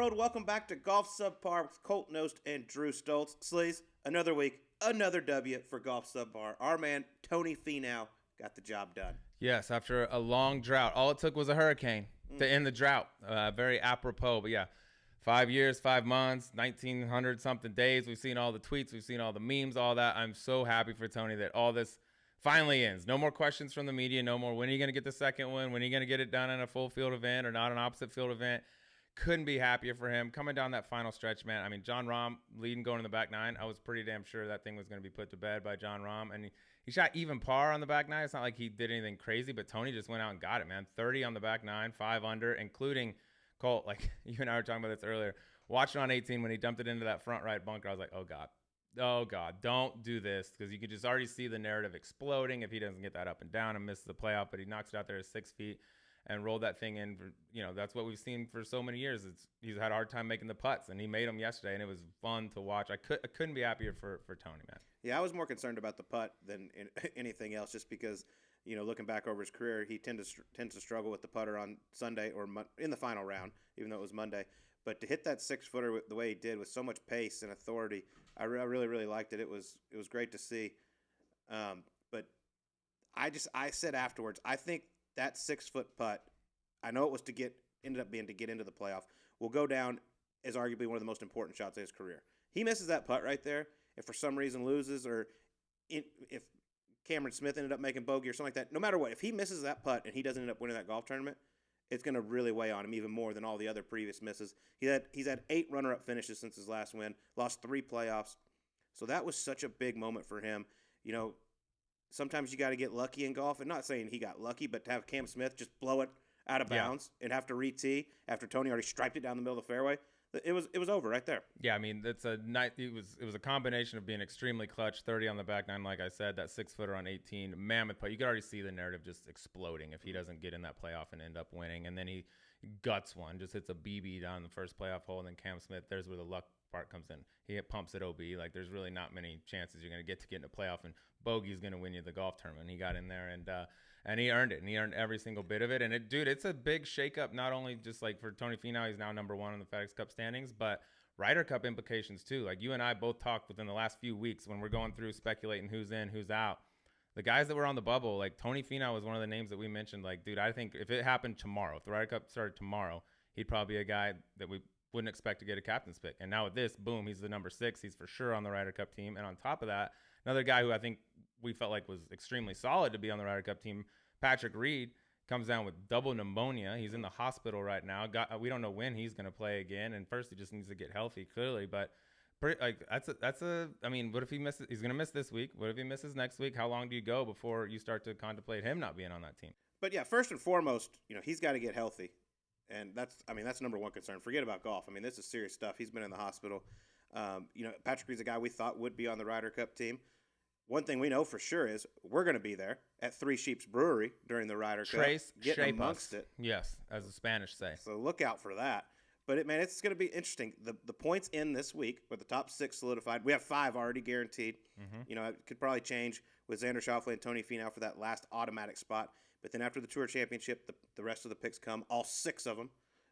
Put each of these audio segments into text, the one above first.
world? Welcome back to Golf Subpar with Colt Knost and Drew Stoltz. Sleaze, another week, another W for Golf Subpar. Our man, Tony Finau, got the job done. Yes, after a long drought. All it took was a hurricane to end the drought. Very apropos, but yeah. 5 years, 5 months, 1,900-something days. We've seen all the tweets. We've seen all the memes, all that. I'm so happy for Tony that all this finally ends. No more questions from the media. No more, when are you going to get the second one? When are you going to get it done in a full field event or not an opposite field event? Couldn't be happier for him. Coming down that final stretch, man. I mean, Jon Rahm leading going in the back nine. I was pretty damn sure that thing was going to be put to bed by Jon Rahm. And he shot even par on the back nine. It's not like he did anything crazy, but Tony just went out and got it, man. 30 on the back nine, 5 under, including Colt. Like you and I were talking about this earlier. Watching on 18 when he dumped it into that front right bunker, I was like, oh, God, don't do this, because you could just already see the narrative exploding if he doesn't get that up and down and misses the playoff, but he knocks it out there at 6 feet and rolled that thing in. That's what we've seen for so many years. He's had a hard time making the putts, and he made them yesterday, and it was fun to watch. I couldn't be happier for Tony, man. Yeah, I was more concerned about the putt than anything else, just because, looking back over his career, he tends to struggle with the putter on Sunday or in the final round, even though it was Monday. But to hit that 6-footer the way he did with so much pace and authority, I really, really liked it. It was great to see. But I said afterwards, I think that 6-foot putt, I know it was ended up being to get into the playoff, will go down as arguably one of the most important shots of his career. He misses that putt right there. If for some reason loses, or if Cameron Smith ended up making bogey or something like that, no matter what, if he misses that putt and he doesn't end up winning that golf tournament, it's going to really weigh on him even more than all the other previous misses. He's had 8 runner-up finishes since his last win, lost 3 playoffs. So that was such a big moment for him. Sometimes you got to get lucky in golf, and not saying he got lucky, but to have Cam Smith just blow it out of bounds and have to re-tee after Tony already striped it down the middle of the fairway, it was over right there. Yeah, I mean, it was a combination of being extremely clutch, 30 on the back nine, like I said, that 6-footer on 18, mammoth putt. You could already see the narrative just exploding if he doesn't get in that playoff and end up winning. And then he guts one, just hits a BB down the first playoff hole, and then Cam Smith, there's where the luck part comes in. He pumps it OB. Like, there's really not many chances you're going to get in a playoff, and bogey's going to win you the golf tournament. He got in there, and he earned it, and he earned every single bit of it. And it's a big shakeup, not only just like for Tony Finau, he's now number 1 in the FedEx Cup standings, but Ryder Cup implications too. Like you and I both talked within the last few weeks when we're going through speculating who's in, who's out. The guys that were on the bubble, like Tony Finau was one of the names that we mentioned. Like, dude, I think if it happened tomorrow, if the Ryder Cup started tomorrow, he'd probably be a guy that we wouldn't expect to get a captain's pick. And now with this, boom, he's the number 6. He's for sure on the Ryder Cup team. And on top of that, another guy who I think we felt like was extremely solid to be on the Ryder Cup team, Patrick Reed, comes down with double pneumonia. He's in the hospital right now. We don't know when he's going to play again. And first, he just needs to get healthy, clearly. But I mean, what if he misses? He's going to miss this week. What if he misses next week? How long do you go before you start to contemplate him not being on that team? But yeah, first and foremost, he's got to get healthy. And that's number 1 concern. Forget about golf. I mean, this is serious stuff. He's been in the hospital. Patrick Reed's a guy we thought would be on the Ryder Cup team. One thing we know for sure is we're going to be there at Three Sheeps Brewery during the Ryder Cup. Getting amongst it. Yes, as the Spanish say. So look out for that. But, it's going to be interesting. The points in this week with the top 6 solidified. We have 5 already guaranteed. Mm-hmm. It could probably change with Xander Schauffele and Tony Finau for that last automatic spot. But then after the Tour Championship, the rest of the picks come, all 6 of them.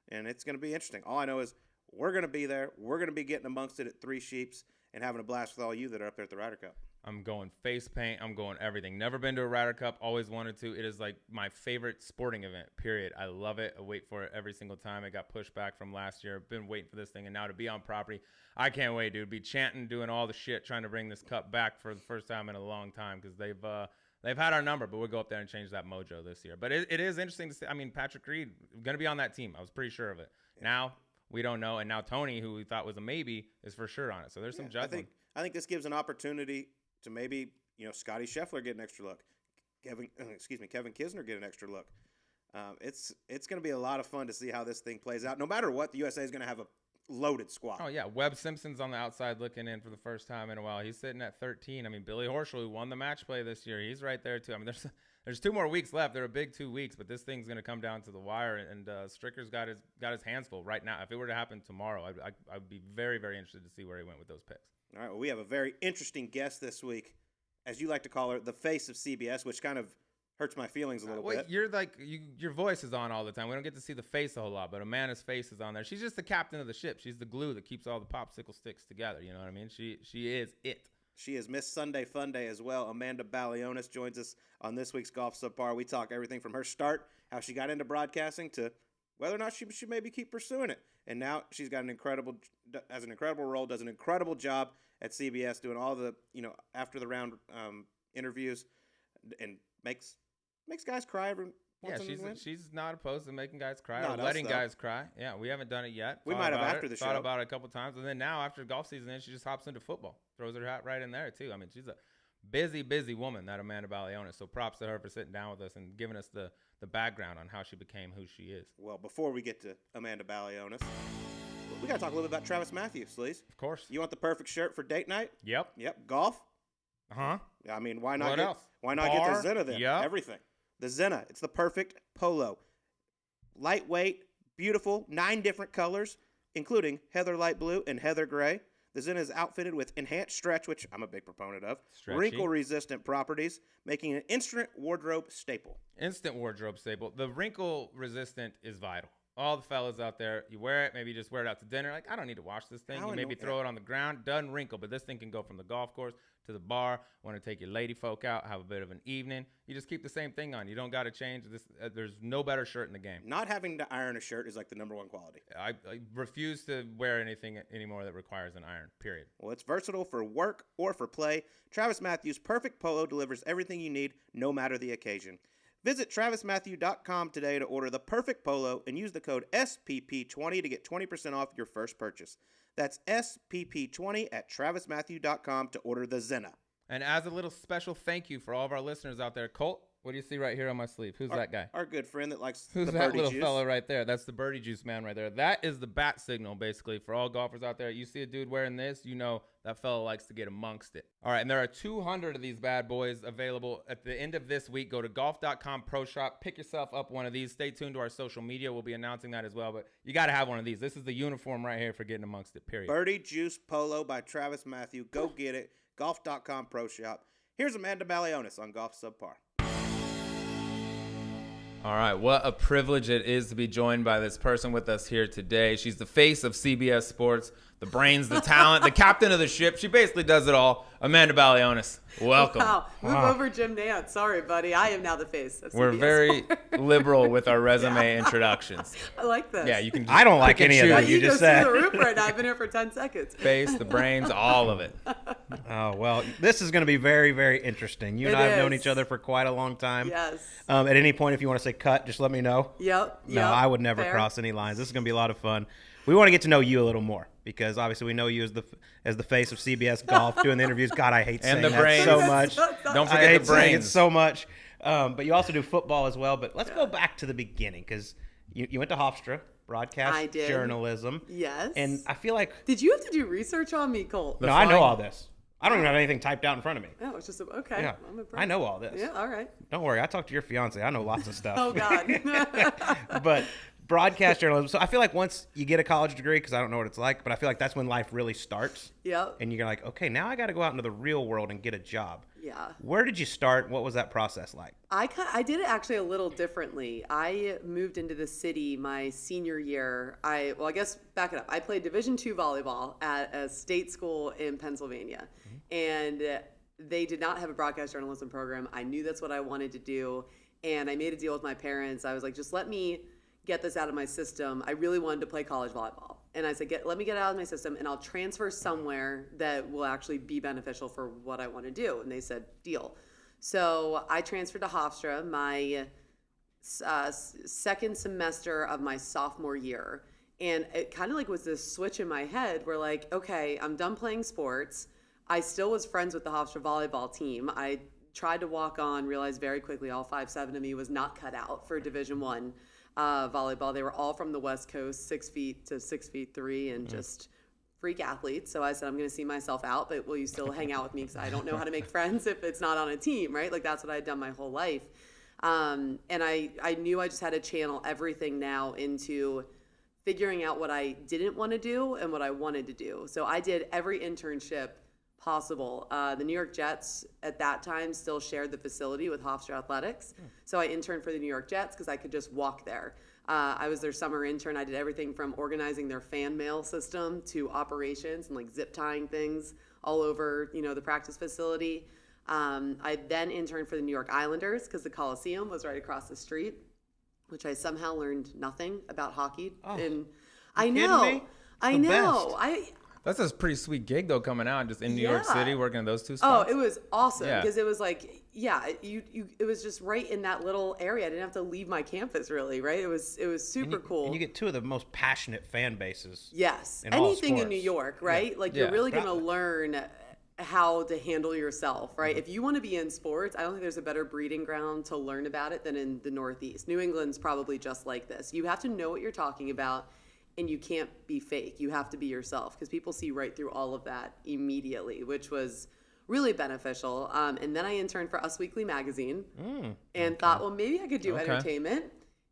And it's going to be interesting. All I know is we're going to be there. We're going to be getting amongst it at Three Sheeps and having a blast with all you that are up there at the Ryder Cup. I'm going face paint. I'm going everything. Never been to a Ryder Cup. Always wanted to. It is like my favorite sporting event, period. I love it. I wait for it every single time. It got pushed back from last year. Been waiting for this thing, and now to be on property, I can't wait, dude. Be chanting, doing all the shit, trying to bring this cup back for the first time in a long time, because they've had our number, but we'll go up there and change that mojo this year. But it is interesting to see. I mean, Patrick Reed going to be on that team. I was pretty sure of it. Yeah. Now we don't know, and now Tony, who we thought was a maybe, is for sure on it. So there's some judgment. I think this gives an opportunity to maybe Scotty Scheffler get an extra look, Kevin Kisner get an extra look. It's going to be a lot of fun to see how this thing plays out. No matter what, the USA is going to have a loaded squad. Oh yeah, Webb Simpson's on the outside looking in for the first time in a while. He's sitting at 13. I mean, Billy Horschel, who won the match play this year, he's right there too. I mean, there's 2 more weeks left. They're a big 2 weeks, but this thing's going to come down to the wire. And Stricker's got his hands full right now. If it were to happen tomorrow, I'd be very, very interested to see where he went with those picks. All right, well, we have a very interesting guest this week, as you like to call her, the face of CBS, which kind of hurts my feelings a little bit. You're like your voice is on all the time. We don't get to see the face a whole lot, but Amanda's face is on there. She's just the captain of the ship. She's the glue that keeps all the popsicle sticks together. You know what I mean? She is it. She is Miss Sunday Fun Day as well. Amanda Balionis joins us on this week's Golf Subpar. We talk everything from her start, how she got into broadcasting, to whether or not she should maybe keep pursuing it. And now she's got an incredible role, does an incredible job at CBS, doing all the after the round interviews, and makes guys cry every once in a while. She's not opposed to making guys cry Not or letting us, though. guys cry. Yeah, we haven't done it yet. We might have after the show. Thought about it a couple times, and then now after golf season ends, she just hops into football, throws her hat right in there too. I mean, she's a busy woman, that Amanda Balionis. So props to her for sitting down with us and giving us the background on how she became who she is. Well, before we get to Amanda Balionis, we got to talk a little bit about Travis Matthews, please. Of course. You want the perfect shirt for date night? Yep. Golf? Uh-huh. I mean, why not What get else? Why not Bar? get the Zenna then? Yep. Everything. The Zenna. It's the perfect polo. Lightweight, beautiful, 9 different colors, including heather light blue and heather gray. The Zenna is outfitted with enhanced stretch, which I'm a big proponent of, Stretchy. wrinkle-resistant properties, making an instant wardrobe staple. Instant wardrobe staple. The wrinkle-resistant is vital. All the fellas out there, you wear it, maybe you just wear it out to dinner. Like, I don't need to wash this thing. You maybe throw it on the ground, doesn't wrinkle, but this thing can go from the golf course to the bar. Want to take your lady folk out, have a bit of an evening. You just keep the same thing on. You don't got to change this. There's no better shirt in the game. Not having to iron a shirt is like the number one quality. I refuse to wear anything anymore that requires an iron, period. Well, it's versatile for work or for play. Travis Matthews' perfect polo delivers everything you need, no matter the occasion. Visit TravisMatthew.com today to order the perfect polo and use the code SPP20 to get 20% off your first purchase. That's SPP20 at TravisMatthew.com to order the Zenna. And as a little special thank you for all of our listeners out there, Colt, what do you see right here on my sleeve? Who's that guy? Our good friend that likes Who's the that birdie little juice. fella right there? That's the birdie juice man right there. That is the bat signal, basically, for all golfers out there. You see a dude wearing this, you know that fella likes to get amongst it. All right, and there are 200 of these bad boys available at the end of this week. Go to Golf.com Pro Shop. Pick yourself up one of these. Stay tuned to our social media. We'll be announcing that as well, but you got to have one of these. This is the uniform right here for getting amongst it, period. Birdie Juice Polo by Travis Matthew. Go get it. Golf.com Pro Shop. Here's Amanda Balionis on Golf Subpar. All right, what a privilege it is to be joined by this person with us here today. She's the face of CBS Sports, the brains, the talent, the captain of the ship. She basically does it all. Amanda Balionis, welcome. Wow, move over Jim Nance. Sorry, buddy. I am now the face of CBS We're very Sports. liberal with our resume introductions. I like this. Yeah, you can. I don't like pick and any of choose. that you just said. through the roof right now. I've been here for 10 seconds. Face, the brains, all of it. Oh, well, this is going to be very, very interesting. You and I have known is. each other for quite a long time. Yes. At any point, if you want to say cut, just let me know. Yep. No, I would never Fair. cross any lines. This is going to be a lot of fun. We want to get to know you a little more because obviously we know you as the face of CBS Golf doing the interviews. God, I hate saying the that brains. so much. Don't I forget hate the saying it brains. so much. But you also do football as well. But let's go back to the beginning because you went to Hofstra, broadcast I did. journalism. Yes. And I feel like Did you have to do research on me, Colt? no, I know all this. I don't even have anything typed out in front of me. Oh, it's just okay. Yeah, I'm impressed. I know all this. Yeah, all right. Don't worry, I talked to your fiance. I know lots of stuff. Oh, God. But broadcast journalism. So I feel like once you get a college degree, because I don't know what it's like, but I feel like that's when life really starts. Yep. And you're like, okay, now I got to go out into the real world and get a job. Yeah. Where did you start? What was that process like? I did it actually a little differently. I moved into the city my senior year. I guess back it up. I played Division II volleyball at a state school in Pennsylvania, and they did not have a broadcast journalism program. I knew that's what I wanted to do, and I made a deal with my parents. I was like, just let me get this out of my system. I really wanted to play college volleyball. And I said, let me get it out of my system and I'll transfer somewhere that will actually be beneficial for what I want to do. And they said, deal. So I transferred to Hofstra my second semester of my sophomore year. And it kind of like was this switch in my head where like, okay, I'm done playing sports. I still was friends with the Hofstra volleyball team. I tried to walk on, realized very quickly all 5'7" of me was not cut out for Division I volleyball. They were all from the West Coast, 6 feet to 6'3", and just freak athletes. So I said, I'm going to see myself out, but will you still hang out with me? Because I don't know how to make friends if it's not on a team, right? Like that's what I had done my whole life. And I knew I just had to channel everything now into figuring out what I didn't want to do and what I wanted to do. So I did every internship possible. The New York Jets at that time still shared the facility with Hofstra Athletics. So I interned for the New York Jets because I could just walk there. I was their summer intern. I did everything from organizing their fan mail system to operations and like zip tying things all over, the practice facility. I then interned for the New York Islanders because the Coliseum was right across the street, which I somehow learned nothing about hockey. And I know. That's a pretty sweet gig though, coming out just in New York City, working in those two spots. Oh, it was awesome because it was like, it was just right in that little area. I didn't have to leave my campus really, right? It was super cool. And you get two of the most passionate fan bases. Yes, in all anything in sports. New York, right? Like you're really going to learn how to handle yourself, right? If you want to be in sports, I don't think there's a better breeding ground to learn about it than in the Northeast. New England's probably just like this. You have to know what you're talking about. And you can't be fake. You have to be yourself because people see right through all of that immediately, which was really beneficial. And then I interned for Us Weekly magazine and thought, well, maybe I could do entertainment.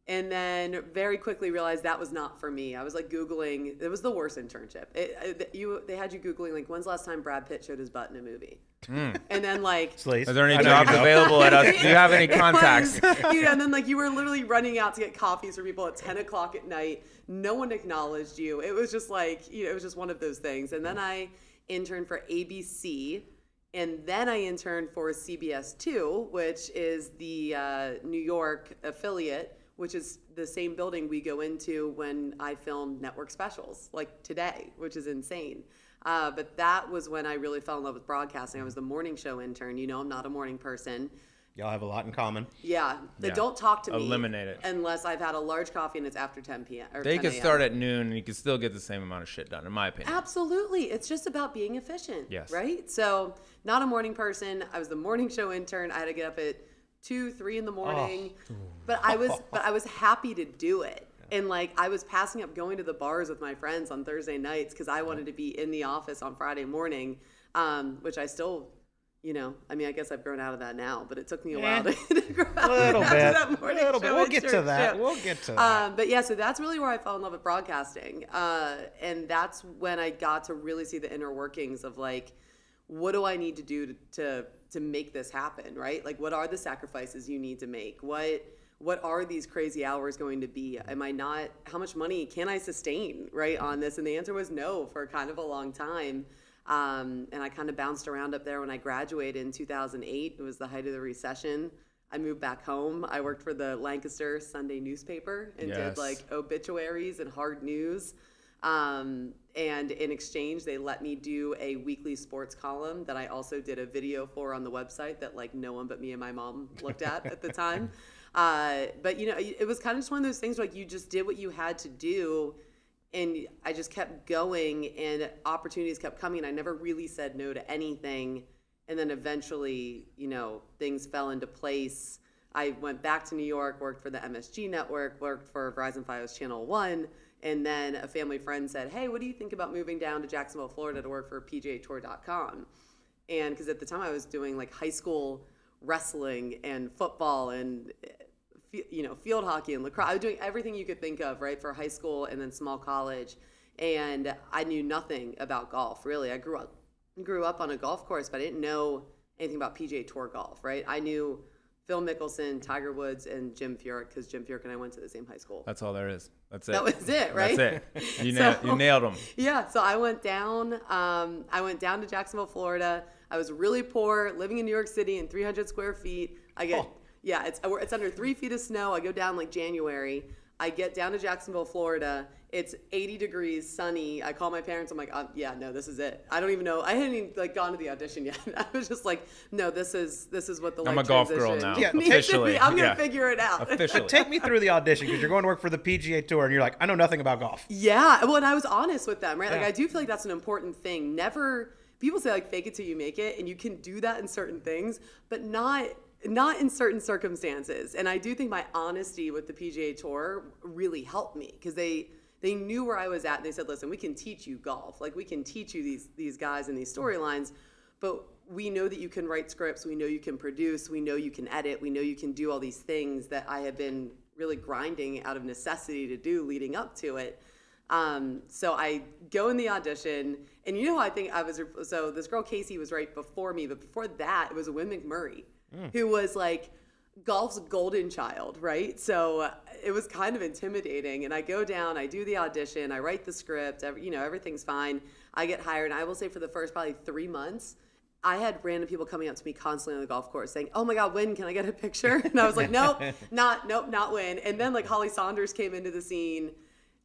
And then very quickly realized that was not for me. I was like Googling. It was the worst internship. They had you Googling, like, when's the last time Brad Pitt showed his butt in a movie? And then, like, Sleaze. Is there any jobs available at us? Do you have any contacts? And then, like, you were literally running out to get coffees for people at 10 o'clock at night. No one acknowledged you. It was just like, it was just one of those things. And then I interned for ABC. And then I interned for CBS 2, which is the New York affiliate, which is the same building we go into when I film network specials, like today, which is insane. But that was when I really fell in love with broadcasting. I was the morning show intern. I'm not a morning person. Y'all have a lot in common. Yeah. Don't talk to me. Eliminate it. Unless I've had a large coffee and it's after 10 p.m. or They 10 could a.m. start at noon and you could still get the same amount of shit done, in my opinion. Absolutely. It's just about being efficient. Yes. Right? So not a morning person. I was the morning show intern. I had to get up at 2, 3 in the morning. But I was happy to do it. And like I was passing up going to the bars with my friends on Thursday nights because I wanted to be in the office on Friday morning, which I still, I guess I've grown out of that now, but it took me a while to grow out of that morning show. We'll get to that. But yeah, so that's really where I fell in love with broadcasting. And that's when I got to really see the inner workings of like, what do I need to do to make this happen, right? Like, what are the sacrifices you need to make? What are these crazy hours going to be? How much money can I sustain, right, on this? And the answer was no for kind of a long time. And I kind of bounced around up there when I graduated in 2008. It was the height of the recession. I moved back home. I worked for the Lancaster Sunday newspaper and did like obituaries and hard news. And in exchange, they let me do a weekly sports column that I also did a video for on the website that like no one but me and my mom looked at the time. But it was kind of just one of those things where like you just did what you had to do, and I just kept going, and opportunities kept coming. I never really said no to anything, and then eventually, things fell into place. I went back to New York, worked for the MSG network, worked for Verizon Fios Channel 1, and then a family friend said, "Hey, what do you think about moving down to Jacksonville, Florida to work for PGA Tour.com?" And because at the time I was doing like high school wrestling and football and field hockey and lacrosse. I was doing everything you could think of, right, for high school and then small college. And I knew nothing about golf, really. I grew up on a golf course, but I didn't know anything about PGA Tour golf, right? I knew Phil Mickelson, Tiger Woods, and Jim Furyk because Jim Furyk and I went to the same high school. That's all there is. That's it. That was it, right? That's it. You nailed them. Yeah. So I went down. To Jacksonville, Florida. I was really poor, living in New York City in 300 square feet. It's under 3 feet of snow. I go down like January. I get down to Jacksonville, Florida. It's 80 degrees, sunny. I call my parents. I'm like, no, this is it. I don't even know. I hadn't even like gone to the audition yet. I was just like, no, this is what the life I'm a golf girl now. Yeah, officially. I'm gonna figure it out. Officially. But take me through the audition because you're going to work for the PGA Tour and you're like, I know nothing about golf. Yeah. Well, and I was honest with them, right? Like Yeah. I do feel like that's an important thing. People say like fake it till you make it, and you can do that in certain things, but not in certain circumstances. And I do think my honesty with the PGA Tour really helped me because they knew where I was at. And they said, listen, we can teach you golf. Like we can teach you these guys and these storylines, but we know that you can write scripts. We know you can produce. We know you can edit. We know you can do all these things that I have been really grinding out of necessity to do leading up to it. So I go in the audition, And you know, I think I was, so this girl Casey was right before me, but before that, it was Wynn McMurray, who was like golf's golden child, right? So it was kind of intimidating. And I go down, I do the audition, I write the script, you know, everything's fine. I get hired. And I will say for the first probably 3 months, I had random people coming up to me constantly on the golf course saying, "Oh my God, Wynn, can I get a picture?" And I was like, nope, not Wynn. And then like Holly Saunders came into the scene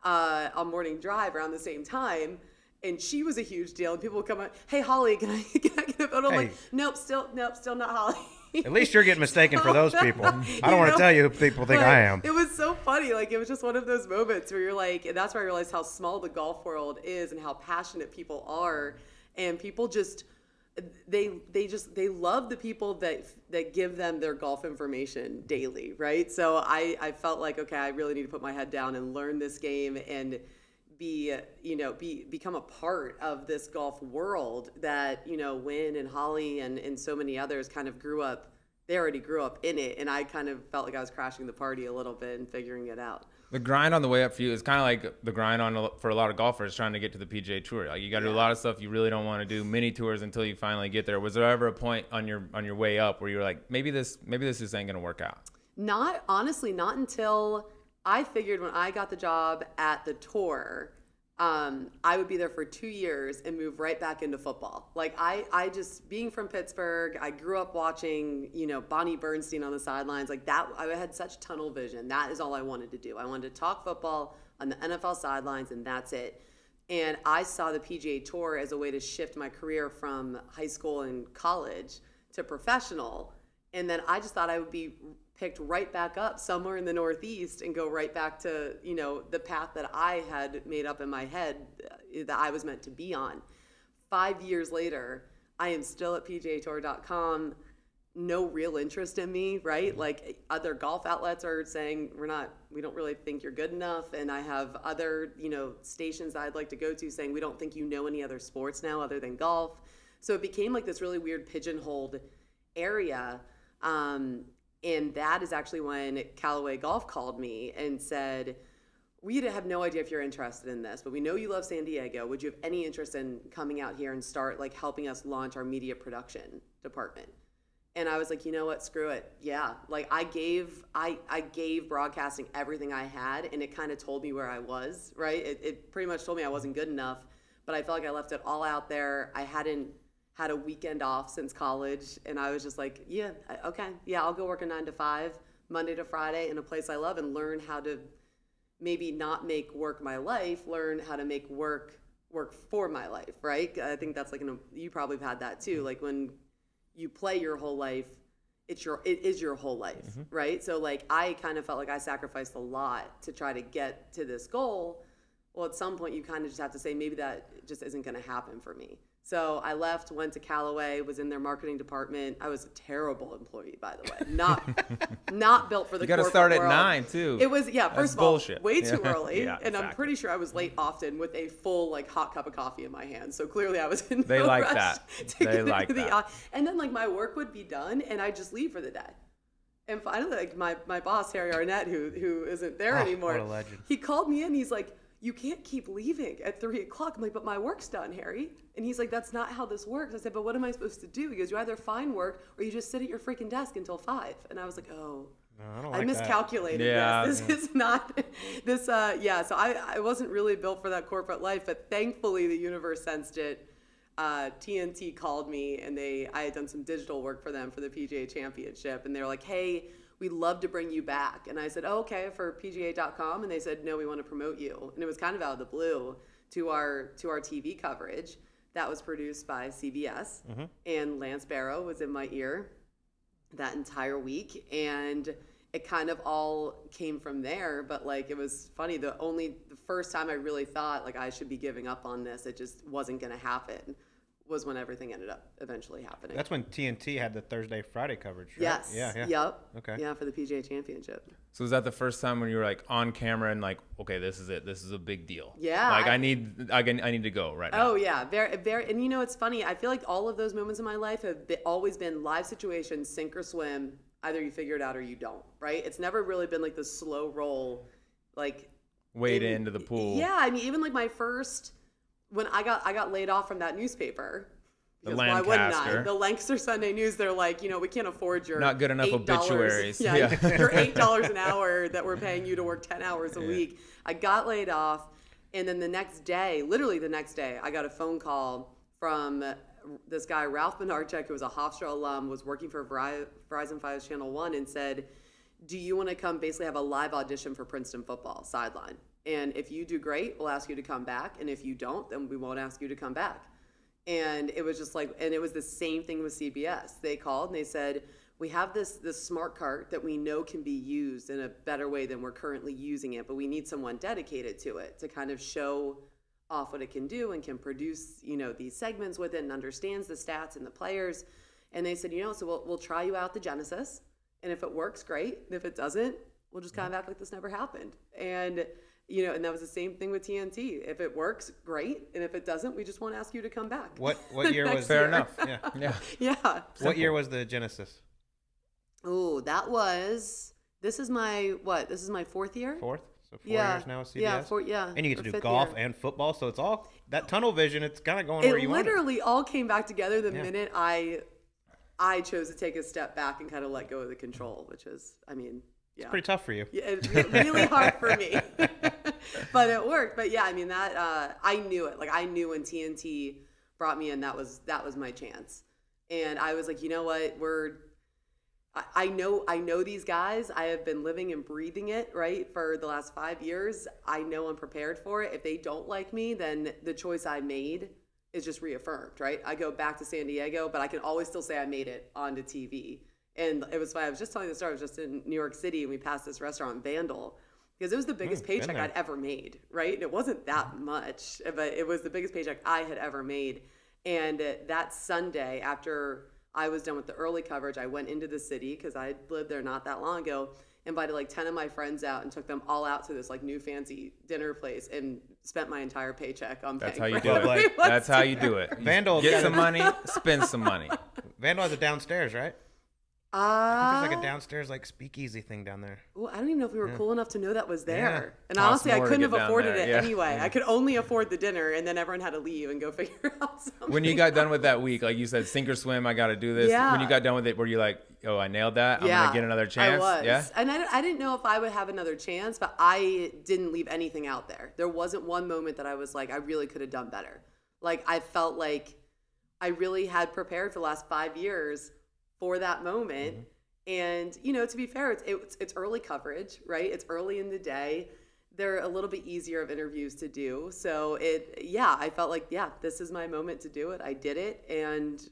on Morning Drive around the same time. And she was a huge deal. And people would come up, "Hey, Holly, can I get a photo?" I'm like, nope, still not Holly. At least you're getting mistaken for those people. I don't want to tell you who people think I am. It was so funny. Like, it was just one of those moments where you're like, and that's where I realized how small the golf world is and how passionate people are. And people just, they love the people that give them their golf information daily, right? So I felt like, okay, I really need to put my head down and learn this game and become a part of this golf world that, you know, Wynn and Holly and so many others kind of grew up. They already grew up in it, and I kind of felt like I was crashing the party a little bit and figuring it out. The grind on the way up for you is kind of like the grind for a lot of golfers trying to get to the PGA Tour. Like, you got to do a lot of stuff you really don't want to do, mini tours until you finally get there. Was there ever a point on your way up where you were like, maybe this just ain't gonna work out? Not until I figured when I got the job at the tour, I would be there for 2 years and move right back into football. Like, I just, being from Pittsburgh, I grew up watching, you know, Bonnie Bernstein on the sidelines. Like that, I had such tunnel vision. That is all I wanted to do. I wanted to talk football on the NFL sidelines, and that's it. And I saw the PGA Tour as a way to shift my career from high school and college to professional. And then I just thought I would be picked right back up somewhere in the Northeast and go right back to, you know, the path that I had made up in my head that I was meant to be on. 5 years later, I am still at PGAtour.com. No real interest in me, right? Like, other golf outlets are saying, we don't really think you're good enough. And I have other, you know, stations that I'd like to go to saying, we don't think you know any other sports now other than golf. So it became like this really weird pigeonholed area. And that is actually when Callaway Golf called me and said, "We have no idea if you're interested in this, but we know you love San Diego. Would you have any interest in coming out here and start like helping us launch our media production department?" And I was like, you know what, screw it. Yeah. Like, I gave broadcasting everything I had, and it kind of told me where I was, right? It pretty much told me I wasn't good enough, but I felt like I left it all out there. I hadn't had a weekend off since college, and I was just like, yeah, okay, yeah, I'll go work a 9 to 5, Monday to Friday in a place I love, and learn how to maybe not make work my life, learn how to make work for my life, right? I think that's like, you probably have had that too. Like, when you play your whole life, it is your whole life, right? So like, I kind of felt like I sacrificed a lot to try to get to this goal. Well, at some point you kind of just have to say, maybe that just isn't going to happen for me. So I left, went to Callaway, was in their marketing department. I was a terrible employee, by the way. Not built for the corporate world. You got to start at 9 too. It was, yeah, first of all, way too early. Yeah, and exactly. I'm pretty sure I was late often with a full like hot cup of coffee in my hand. So clearly I was in no They like rush that. To They get like into that. And then like my work would be done and I'd just leave for the day. And finally, like my boss, Harry Arnett, who isn't there anymore. What a legend. He called me in. He's like, "You can't keep leaving at 3 o'clock." I'm like, "But my work's done, Harry." And he's like, "That's not how this works." I said, "But what am I supposed to do?" He goes, "You either find work or you just sit at your freaking desk until 5. And I was like, "Oh, No, I miscalculated this. This is not this." Yeah. So I wasn't really built for that corporate life, but thankfully the universe sensed it. TNT called me, and I had done some digital work for them for the PGA Championship, and they were like, "Hey, we'd love to bring you back." And I said, "Oh, okay, for PGA.com." And they said, "No, we want to promote you." And it was kind of out of the blue to our TV coverage that was produced by CBS. And Lance Barrow was in my ear that entire week. And it kind of all came from there. But like, it was funny. The first time I really thought like I should be giving up on this, it just wasn't going to happen, was when everything ended up eventually happening. That's when TNT had the Thursday, Friday coverage, right? Yes. Yeah. Yep. Okay. Yeah, for the PGA Championship. So was that the first time when you were like on camera and like, okay, this is it. This is a big deal. Yeah. Like I need to go right now. Oh yeah, very, very. And you know, it's funny. I feel like all of those moments in my life have always been live situations, sink or swim. Either you figure it out or you don't. Right? It's never really been like the slow roll, like wade into the pool. Yeah, I mean, even like my first when I got laid off from that newspaper. The Because why wouldn't I? Lancaster. The Lancaster Sunday News, they're like, we can't afford your Not good enough $8. obituaries. Yeah, Yeah. your $8 an hour that we're paying you to work 10 hours a week. I got laid off, and then literally the next day, I got a phone call from this guy, Ralph Benarchek, who was a Hofstra alum, was working for Verizon Fios Channel 1, and said, do you want to come basically have a live audition for Princeton football sideline? And if you do great, we'll ask you to come back. And if you don't, then we won't ask you to come back. And it was just like, and it was the same thing with CBS. They called and they said, we have this smart cart that we know can be used in a better way than we're currently using it, but we need someone dedicated to it to kind of show off what it can do and can produce, these segments with it and understands the stats and the players. And they said, so we'll try you out the Genesis. And if it works, great. And if it doesn't, we'll just kind of act like this never happened. And and that was the same thing with TNT. If it works, great. And if it doesn't, we just won't ask you to come back. What year was Fair enough. Yeah. Yeah. What year was the Genesis? Oh, this is my fourth year? Fourth? So 4 years now with CBS? Yeah. And you get to do fifth golf year. and football, so it's all that tunnel vision. It's kind of going where you want it. It literally all came back together the minute I chose to take a step back and kind of let go of the control, which is, It's pretty tough for you. Yeah, it's really hard for me, but it worked. But yeah, that I knew it. Like I knew when TNT brought me in, that was my chance. And I was like, you know what? I know these guys. I have been living and breathing it, right, for the last 5 years. I know I'm prepared for it. If they don't like me, then the choice I made is just reaffirmed, right? I go back to San Diego, but I can always still say I made it onto TV. And it was funny. I was just telling the story. I was just in New York City, and we passed this restaurant, Vandal, because it was the biggest paycheck I'd ever made, right? And it wasn't that much, but it was the biggest paycheck I had ever made. And that Sunday, after I was done with the early coverage, I went into the city because I lived there not that long ago, invited like 10 of my friends out and took them all out to this like new fancy dinner place and spent my entire paycheck on That's paying how you for do it. That's how you do it. Vandal Get some money, spend some money. Vandal has a downstairs, right? I think there's like a downstairs like speakeasy thing down there. Well, I don't even know if we were cool enough to know that was there. Yeah. And Costs honestly, I more to couldn't get have down afforded there. it Yeah. anyway. I could only afford the dinner, and then everyone had to leave and go figure out something. When you got done with that week, like you said, sink or swim, I got to do this. Yeah. When you got done with it, were you like, oh, I nailed that? I'm going to get another chance? I was. Yeah. And I didn't know if I would have another chance, but I didn't leave anything out there. There wasn't one moment that I was like, I really could have done better. Like, I felt like I really had prepared for the last 5 years for that moment. Mm-hmm. And, to be fair, it's early coverage, right? It's early in the day. They're a little bit easier of interviews to do. So I felt like, this is my moment to do it. I did it. And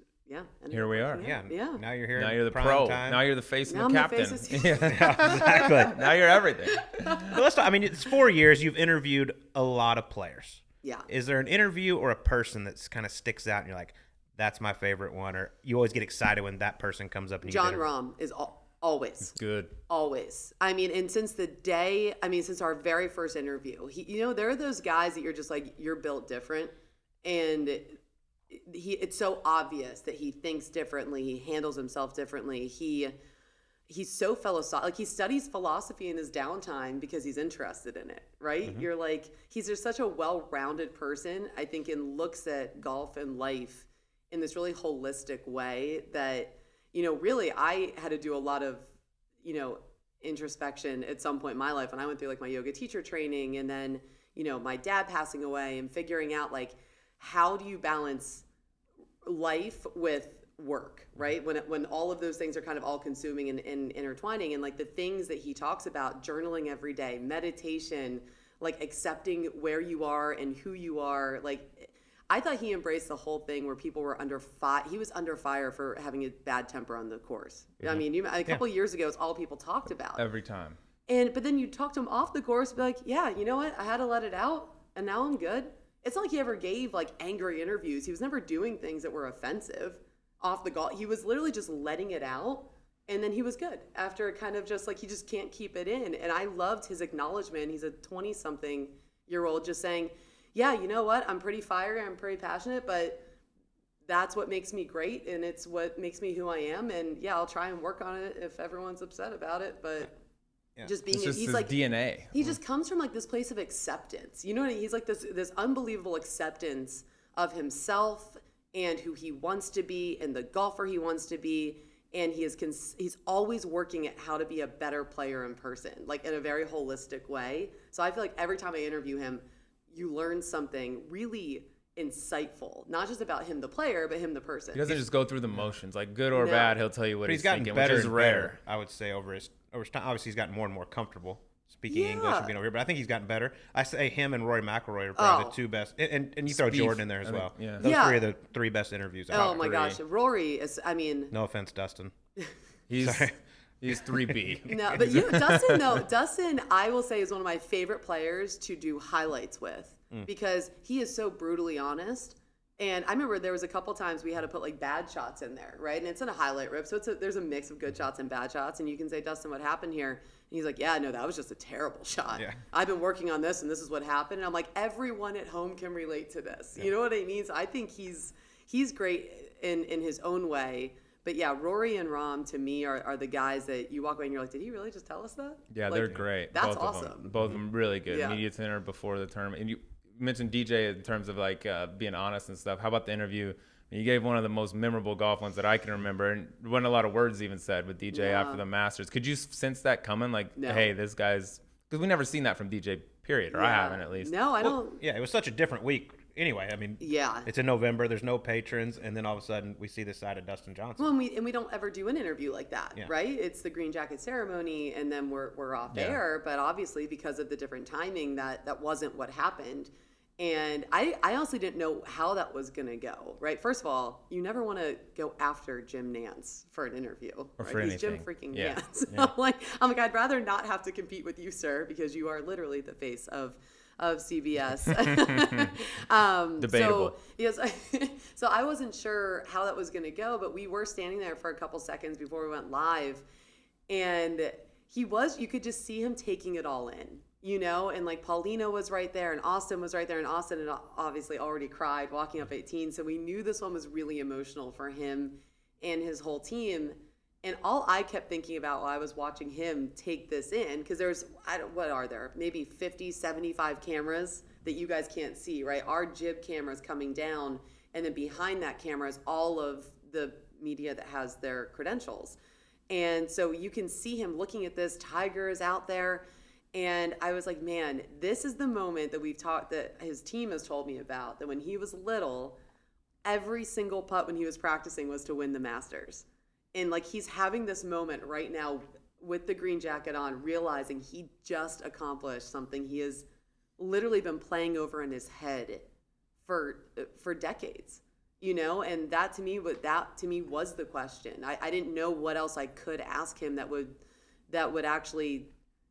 here we are. Yeah. Now you're here. Now you're the prime pro. time. Now you're the face Now and the I'm the captain. face of- Yeah, exactly. Now you're everything. But let's talk, it's 4 years. You've interviewed a lot of players. Yeah. Is there an interview or a person that's kind of sticks out and you're like, that's my favorite one, or you always get excited when that person comes up? And John Rahm is always good. Always. And since since our very first interview, there are those guys that you're just like, you're built different, and it's so obvious that he thinks differently, he handles himself differently. He's so philosophical. Like, he studies philosophy in his downtime because he's interested in it, right? Mm-hmm. You're like, he's just such a well-rounded person, I think, and looks at golf and life in this really holistic way that, really I had to do a lot of, introspection at some point in my life. And I went through like my yoga teacher training, and then, my dad passing away, and figuring out like, how do you balance life with work, right? When all of those things are kind of all consuming and intertwining, and like the things that he talks about, journaling every day, meditation, like accepting where you are and who you are. Like, I thought he embraced the whole thing where people were under fire. He was under fire for having a bad temper on the course. Mm-hmm. A couple of years ago, it's all people talked about. Every time. But then you talk to him off the course, be like, yeah, you know what? I had to let it out, and now I'm good. It's not like he ever gave like angry interviews. He was never doing things that were offensive off the golf. He was literally just letting it out, and then he was good after kind of just like, he just can't keep it in. And I loved his acknowledgement. He's a 20-something-year-old just saying, yeah, you know what? I'm pretty fiery. I'm pretty passionate, but that's what makes me great, and it's what makes me who I am. And yeah, I'll try and work on it if everyone's upset about it. But just being, It's just he's his like DNA. He just comes from like this place of acceptance. You know what I mean? He's like this unbelievable acceptance of himself and who he wants to be and the golfer he wants to be. And he's always working at how to be a better player in person, like in a very holistic way. So I feel like every time I interview him, you learn something really insightful, not just about him the player, but him the person. He doesn't just go through the motions, like good or No. bad. He'll tell you what But he's gotten thinking, better which is and rare. better, I would say, over his time. Obviously, he's gotten more and more comfortable speaking English and being over here, but I think he's gotten better. I say him and Rory McIlroy are probably the two best, and you throw Spieth, Jordan in there as I think, well. yeah. Those Yeah. three are the three best interviews. Oh my gosh, Rory is. I mean, No offense, Dustin. He's Sorry. he's 3B. no, but Dustin, I will say is one of my favorite players to do highlights with because he is so brutally honest. And I remember there was a couple times we had to put like bad shots in there, right? And it's in a highlight rip, so there's a mix of good shots and bad shots. And you can say, Dustin, what happened here? And he's like, yeah, no, that was just a terrible shot. Yeah. I've been working on this, and this is what happened. And I'm like, everyone at home can relate to this. You know what I mean? So I think he's great in his own way. But yeah, Rory and Rahm to me are the guys that you walk away and you're like, did he really just tell us that? Yeah, Like, they're great. That's Both of awesome. them. Both of them really good. Yeah. Media center before the tournament. And you mentioned DJ in terms of like being honest and stuff. How about the interview? You gave one of the most memorable golf ones that I can remember, and wasn't a lot of words even said with DJ after the Masters. Could you sense that coming? Like, No. hey, this guy's, because we never seen that from DJ. Period, or I haven't at least. No, I don't. Yeah, it was such a different week. Anyway, I mean, Yeah. it's in November. There's no patrons, and then all of a sudden we see this side of Dustin Johnson. Well, and we don't ever do an interview like that, Yeah. right? It's the green jacket ceremony, and then we're off air. But obviously, because of the different timing, that wasn't what happened. And I honestly didn't know how that was going to go, right? First of all, you never want to go after Jim Nance for an interview. Or right? for He's Jim anything. freaking Yeah. Nance. Yeah. I'm like, I'd rather not have to compete with you, sir, because you are literally the face of CBS. Debatable. So, yes, so I wasn't sure how that was going to go, but we were standing there for a couple seconds before we went live, and you could just see him taking it all in, you know, and like Paulina was right there and Austin was right there, and Austin had obviously already cried walking up 18, so we knew this one was really emotional for him and his whole team. And all I kept thinking about while I was watching him take this in, because what are there? Maybe 50, 75 cameras that you guys can't see, right? Our jib camera's coming down, and then behind that camera is all of the media that has their credentials. And so you can see him looking at this. Tiger is out there. And I was like, man, this is the moment that his team has told me about, that when he was little, every single putt when he was practicing was to win the Masters. And like he's having this moment right now with the green jacket on, realizing he just accomplished something he has literally been playing over in his head for decades, you know. And that to me was the question. I didn't know what else I could ask him that would actually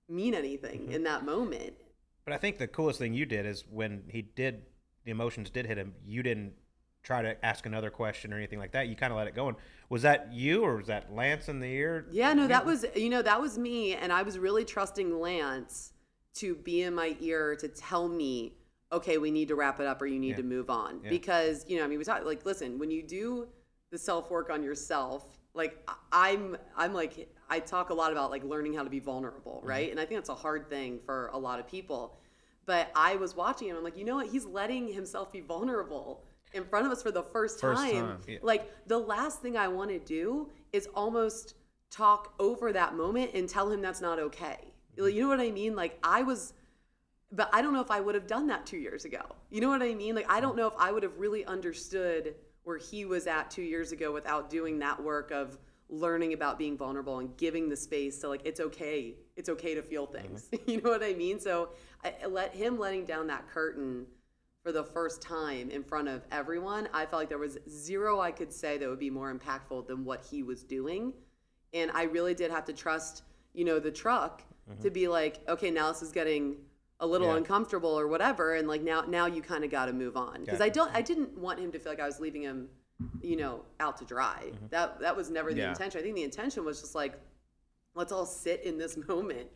mean anything in that moment. But I think the coolest thing you did is when the emotions did hit him, you didn't try to ask another question or anything like that. You kind of let it go. And was that you, or was that Lance in the ear? Yeah, no, that was me. And I was really trusting Lance to be in my ear to tell me, okay, we need to wrap it up or you need to move on. Yeah. Because, you know, I mean, we talk like, listen, when you do the self-work on yourself, like I'm like, I talk a lot about like learning how to be vulnerable, right? And I think that's a hard thing for a lot of people. But I was watching him. I'm like, you know what? He's letting himself be vulnerable in front of us for the first time. Yeah. Like the last thing I want to do is almost talk over that moment and tell him that's not okay. You know what I mean? Like but I don't know if I would have done that 2 years ago. You know what I mean? Like I don't know if I would have really understood where he was at 2 years ago without doing that work of learning about being vulnerable and giving the space to like, it's okay to feel things. You know what I mean? So letting down that curtain for the first time in front of everyone, I felt like there was zero I could say that would be more impactful than what he was doing. And I really did have to trust, you know, the truck to be like, okay, now this is getting a little uncomfortable or whatever. And like, now you kind of got to move on. Because I didn't want him to feel like I was leaving him, you know, out to dry. That was never the intention. I think the intention was just like, let's all sit in this moment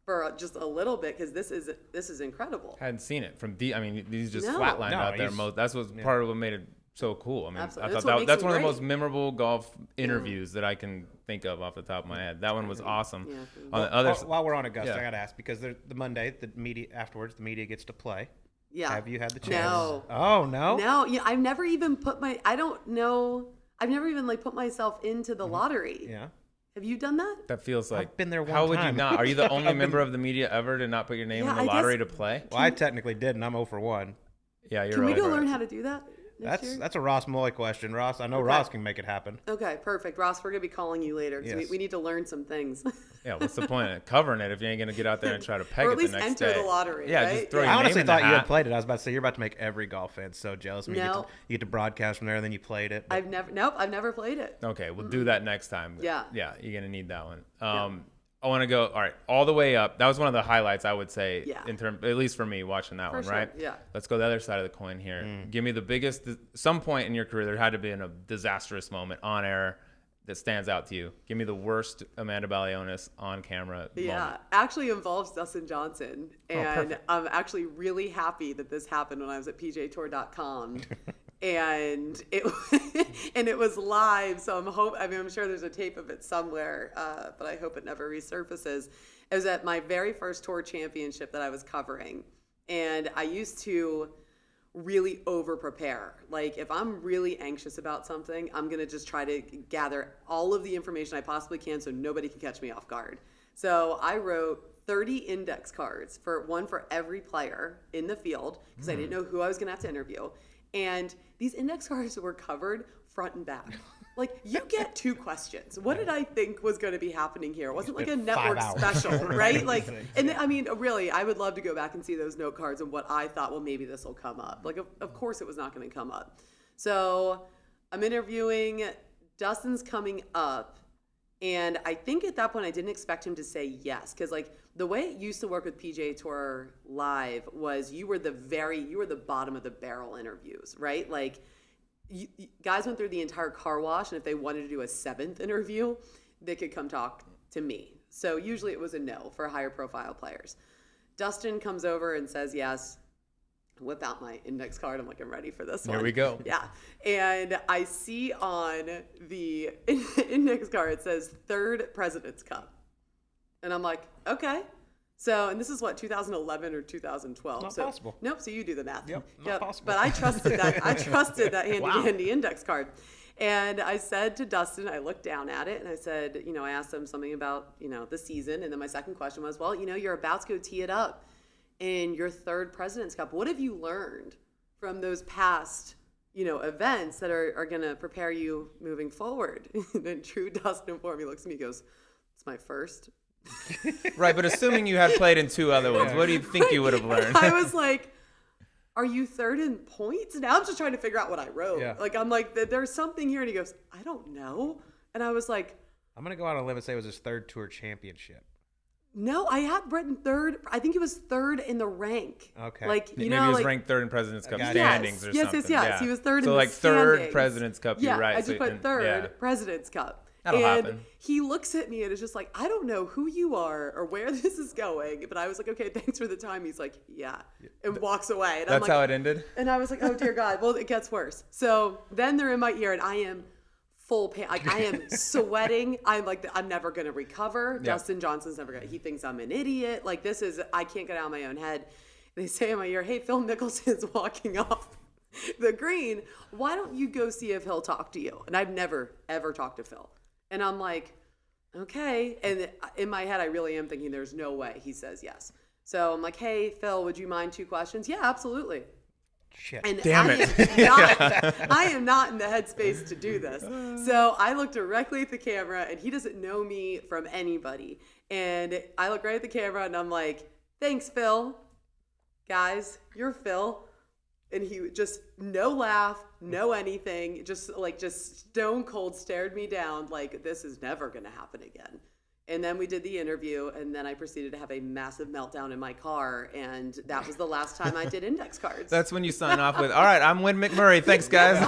for just a little bit, because this is incredible. Hadn't seen it from I mean, he's just No. flatlined No, out there. That's what part of what made it so cool. I mean, Absolutely. I thought that's one of the great. most memorable golf interviews that I can think of off the top of my head. That one was awesome. Yeah. On the other While we're on Augusta, Yeah. I got to ask, because the Monday, the media afterwards, the media gets to play. Yeah. Have you had the chance? No. Oh, no? No, yeah, I've never even I don't know. I've never even like put myself into the lottery. Yeah. Have you done that? that feels like been there one how would you time. not? Are you the only member of the media ever to not put your name Yeah, in the I guess- lottery to play? Well, I technically did, and I'm 0 for 1. Yeah, you're Can we right. go learn how to do that next year? That's a Ross Moy question. Ross, I know Ross can make it happen. Okay, perfect. Ross, we're going to be calling you later because Yes. we need to learn some things. Yeah, what's the point of covering it if you ain't gonna get out there and try to peg Or it at least the next enter day? the lottery, Yeah, right? just throw Yeah. your I name honestly in the thought you had hat. played it. I was about to say, you're about to make every golf fan so jealous. When No. you get to broadcast from there, and then you played it. but- I've never played it. Okay, we'll do that next time. Yeah. Yeah, you're gonna need that one. I want to go all the way up. That was one of the highlights I would say Yeah. in term, at least for me watching that For one, sure, right? yeah. Let's go the other side of the coin here. Give me the biggest. Some point in your career, there had to be a disastrous moment on air that stands out to you. Give me the worst Amanda Balionis on camera Yeah, moment. actually involves Dustin Johnson. And perfect. I'm actually really happy that this happened when I was at PGATour.com. And it was live, so I'm sure there's a tape of it somewhere, but I hope it never resurfaces. It was at my very first tour championship that I was covering, and I used to really over prepare. Like if I'm really anxious about something, I'm gonna just try to gather all of the information I possibly can so nobody can catch me off guard. So I wrote 30 index cards, one for every player in the field, because I didn't know who I was gonna have to interview. And these index cards were covered front and back. Like, you get 2 questions. What did I think was going to be happening here? It wasn't like a spent network 5 hours. special, right? Like, and I mean, really, I would love to go back and see those note cards and what I thought, well, maybe this will come up. Like, of course it was not going to come up. So I'm interviewing, Dustin's coming up. And I think at that point I didn't expect him to say yes, because like the way it used to work with PGA Tour Live was you were the bottom of the barrel interviews, right? Like guys went through the entire car wash, and if they wanted to do a 7th interview, they could come talk to me. So usually it was a no for higher profile players. Dustin comes over and says yes. Whip out my index card. I'm like, I'm ready for this one. Here we go. Yeah. And I see on the index card, it says 3rd President's Cup. And I'm like, okay. So, and this is what, 2011 or 2012? Not so, possible. Nope. So you do the math. Yep, not possible. But I trusted that handy index card. And I said to Dustin, I looked down at it and I said, I asked him something about, the season. And then my second question was, well, you're about to go tee it up in your 3rd President's Cup. What have you learned from those past, events that are going to prepare you moving forward? And then Drew Dustin for me looks at me and goes, it's my first. Right, but assuming you had played in 2 other ones, what do you think you would have learned? I was like, are you 3rd in points? Now I'm just trying to figure out what I wrote. Yeah. Like, I'm like, there's something here. And he goes, I don't know. And I was like, I'm going to go out on a limb and say it was his 3rd tour championship. no, I had Bretton 3rd. I think he was 3rd in the rank. Okay. Like, Maybe he was ranked 3rd in President's Cup Gotcha. standings or yes, something. Yes. He was 3rd in so the like 3rd standings. President's Cup, Yeah, you're right. I just So- put and- 3rd yeah. President's Cup. That'll and happen. he looks at me and is just like, I don't know who you are or where this is going. But I was like, okay, thanks for the time. He's like, yeah. And walks away. And I'm That's like, how it ended? and I was like, oh, dear God. Well, it gets worse. So then they're in my ear and I am full pain. Like, I am sweating. I'm like, I'm never going to recover. Yeah. Dustin Johnson's never going to. He thinks I'm an idiot. Like, I can't get out of my own head. They say in my ear, hey, Phil Mickelson's walking off the green. Why don't you go see if he'll talk to you? And I've never, ever talked to Phil. And I'm like, okay. And in my head, I really am thinking there's no way he says yes. So I'm like, hey, Phil, would you mind 2 questions? Yeah, absolutely. Shit. And Damn I am not in the headspace to do this. So I look directly at the camera, and he doesn't know me from anybody. And I look right at the camera, and I'm like, thanks, Phil. Guys, you're Phil. And he just, no laugh, no anything, just stone cold stared me down like, this is never going to happen again. And then we did the interview, and then I proceeded to have a massive meltdown in my car, and that was the last time I did index cards. That's when you sign off with, all right, I'm Wynn McMurray. Thanks, guys.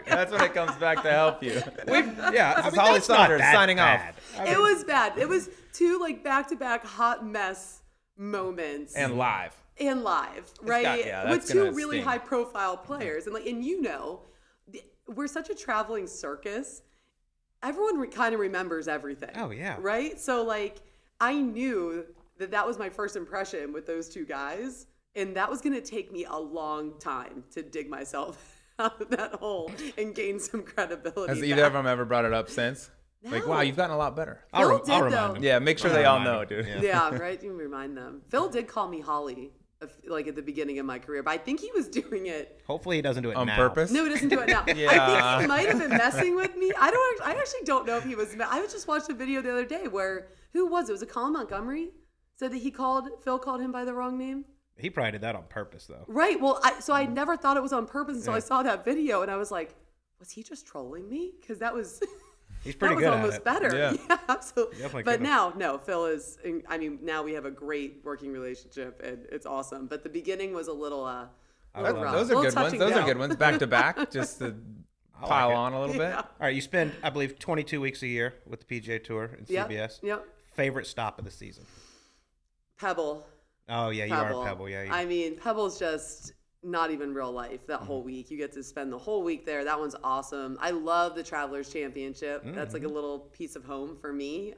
That's when it comes back to help you. Yeah, This is Holly Saunders signing off. It was bad. It was 2 back-to-back hot mess moments. And live. and live, right? that's With two gonna really sting. high profile players. And you know, we're such a traveling circus. Everyone kind of remembers everything. Oh, yeah. Right? So like I knew that was my first impression with those two guys, and that was going to take me a long time to dig myself out of that hole and gain some credibility. Has either of them ever brought it up since? Like, No. wow, you've gotten a lot better. Phil I'll did, remind though. them. Yeah, make sure they all know, dude. Yeah, right. You remind them. Phil did call me Holly, like at the beginning of my career, but I think he was doing it. Hopefully he doesn't do it On now. purpose? No, he doesn't do it now. Yeah. I think he might have been messing with me. I actually don't know if he was. I just watched a video the other day where who was it? Was it Colin Montgomery? Said that Phil called him by the wrong name. He probably did that on purpose, though. Right. Well, so I never thought it was on purpose until I saw that video, and I was like, was he just trolling me? Because that was. He's pretty that good was at almost it. better. Yeah. Absolutely. Definitely But could've. now, no, Phil is. I mean, now we have a great working relationship, and it's awesome. But the beginning was a little rough. Those are Little good touch ones. and Those are go. good ones. Back to back, just to pile it. on a little bit. Yeah. All right, you spend, I believe, 22 weeks a year with the PGA Tour and CBS. Yep. Favorite stop of the season? Pebble. Oh, yeah, you are Pebble. Yeah, I mean, Pebble's just not even real life that whole week. You get to spend the whole week there. That one's awesome. I love the Travelers Championship. That's like a little piece of home for me.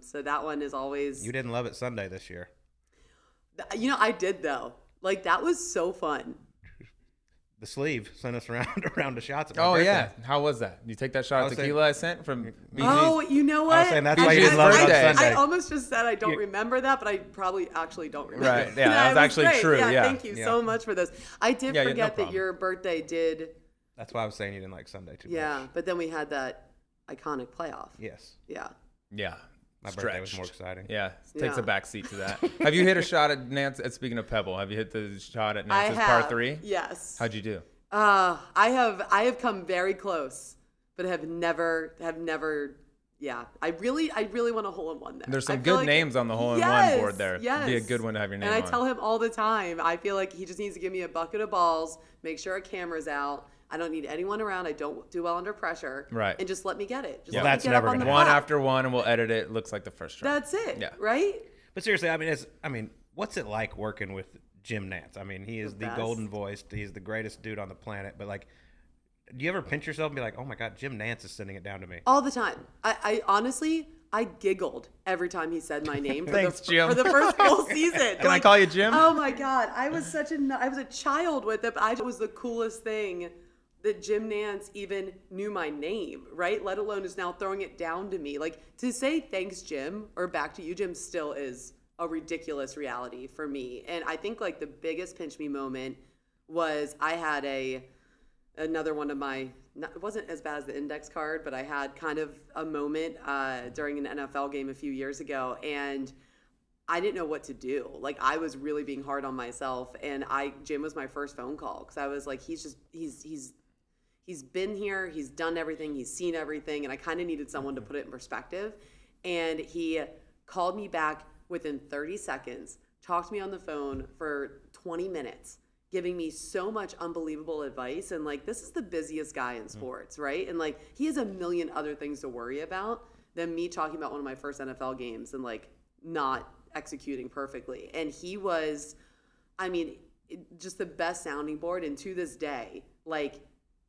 So that one is always. You didn't love it Sunday this year. You know, I did though. Like that was so fun. The sleeve sent us around a round of shots. At my Oh, birthday. yeah. How was that? You take that shot I of was tequila I sent from BG's? Oh, you know what? I was saying that's why you didn't love it on Sunday. I almost just said I don't You- remember that, but I probably actually don't remember. Right, yeah, that it was actually great. true, yeah. Thank you Yeah. so much for this. I did Yeah, no forget that problem. your birthday did. That's why I was saying you didn't like Sunday too Yeah, much. but then we had that iconic playoff. Yes. Yeah. Yeah. My birthday was Stretched. more exciting. Yeah, takes Yeah. a back seat to that. Have you hit a shot at Nance? Speaking of Pebble, have you hit the shot at I Nance's have. par 3? Yes. How'd you do? I have come very close, but have never. Yeah, I really want a hole in one there. There's some I feel good like- names on the hole in Yes, one board there. Yes. Be a good one to have your name And I on. tell him all the time, I feel like he just needs to give me a bucket of balls, make sure a camera's out. I don't need anyone around. I don't do well under pressure. Right. And just let me get it. Just Yeah. let That's me get up never on the gonna One putt. after one, and we'll edit it. Looks like the first try. That's it. Yeah. Right? But seriously, I mean, what's it like working with Jim Nance? I mean, he is The the best. golden voiced. He's the greatest dude on the planet. But like, do you ever pinch yourself and be like, oh my God, Jim Nance is sending it down to me? All the time. I honestly, I giggled every time he said my name for, Thanks, the, Jim. for the first whole season. Can I call you Jim? Oh my God. I was a child with it, but it was the coolest thing that Jim Nance even knew my name, right? Let alone is now throwing it down to me. Like to say thanks, Jim, or back to you, Jim, still is a ridiculous reality for me. And I think like the biggest pinch me moment was I had another one of my, it wasn't as bad as the index card, but I had kind of a moment during an NFL game a few years ago, and I didn't know what to do. Like I was really being hard on myself, and Jim was my first phone call because I was like, he's been here, he's done everything, he's seen everything, and I kind of needed someone to put it in perspective. And he called me back within 30 seconds, talked to me on the phone for 20 minutes, giving me so much unbelievable advice. And like, this is the busiest guy in sports, right? And like, he has a million other things to worry about than me talking about one of my first NFL games and like not executing perfectly. And he was, I mean, just the best sounding board. And to this day, like,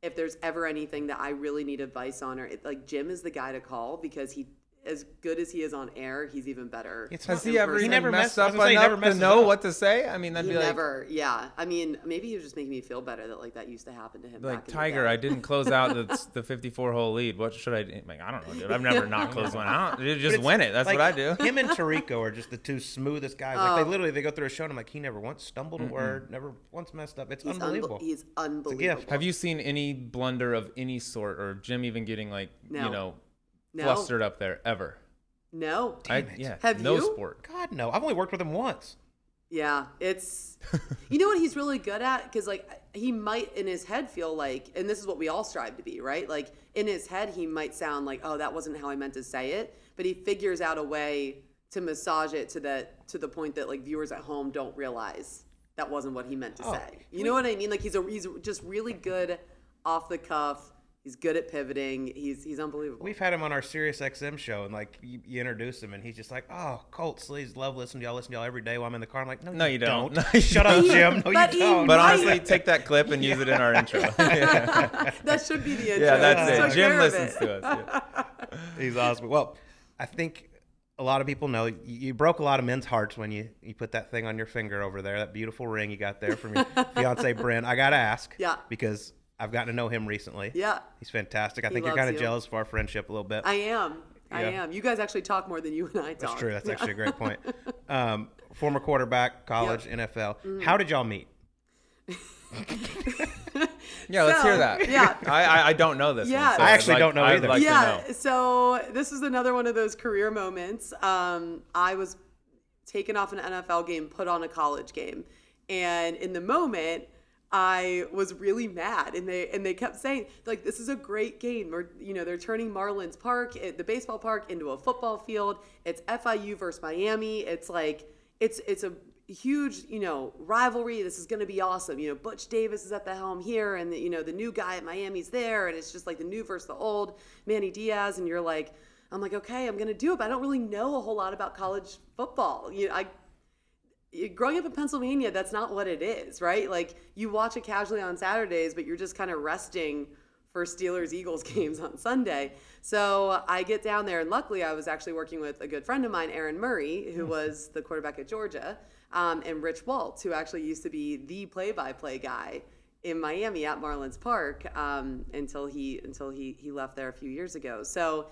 if there's ever anything that I really need advice on, like Jim is the guy to call because he, as good as he is on air, he's even better. Has he ever He even messed up I was gonna say, he never enough to messes know up. what to say? I mean, that'd He be like, never, yeah. I mean, maybe he was just making me feel better that like that used to happen to him. like back in the Tiger, day. I didn't close out the 54-hole lead. What should I do? Like, I don't know, dude. I've never not closed one out. Just But it's win it. That's like, what I do. Him and Tarico are just the two smoothest guys. Like they go through a show and I'm like, he never once stumbled a word, never once messed up. It's He's unbelievable. He's unbelievable. gift. Have you seen any blunder of any sort, or Jim even getting like, No. you know, No. flustered up there ever? No. Yeah. Have no you? sport. God, no. I've only worked with him once. Yeah, it's, you know what he's really good at? Because like he might in his head feel like, and this is what we all strive to be, right? Like in his head, he might sound like, oh, that wasn't how I meant to say it. But he figures out a way to massage it to the point that like viewers at home don't realize that wasn't what he meant to say. You know what I mean? Like he's just really good off the cuff, He's good at pivoting. He's unbelievable. We've had him on our Sirius XM show, and like you introduce him, and he's just like, "Oh, Colt, please love listening to y'all every day while I'm in the car." I'm like, No, you don't. Shut up, Jim. No, But you don't. But honestly, take that clip and use it in our intro. That should be the intro. Yeah, that's Took it. Jim care of listens it. to us. Yeah. He's awesome. Well, I think a lot of people know you broke a lot of men's hearts when you put that thing on your finger over there, that beautiful ring you got there from your fiance Bryn. I gotta ask, because I've gotten to know him recently. Yeah, he's fantastic. I think you're loves kind of you. jealous of our friendship a little bit. I am. You guys actually talk more than you and I talk. That's true. That's actually a great point. Former quarterback, college, NFL. How did y'all meet? Yeah, let's hear that. Yeah. I don't know this Yeah. one. So I actually don't know either. Like to know. So this is another one of those career moments. I was taken off an NFL game, put on a college game, and in the moment, I was really mad, and they kept saying, like, this is a great game. Or, they're turning Marlins Park, the baseball park, into a football field. It's FIU versus Miami. It's like it's a huge, rivalry. This is going to be awesome. Butch Davis is at the helm here, and the new guy at Miami's there, and it's just like the new versus the old, Manny Diaz, and you're like, I'm like, okay, I'm going to do it, but I don't really know a whole lot about college football. Growing up in Pennsylvania, that's not what it is, right? Like, you watch it casually on Saturdays, but you're just kind of resting for Steelers-Eagles games on Sunday. So I get down there, and luckily I was actually working with a good friend of mine, Aaron Murray, who was the quarterback at Georgia, and Rich Waltz, who actually used to be the play-by-play guy in Miami at Marlins Park until he left there a few years ago. So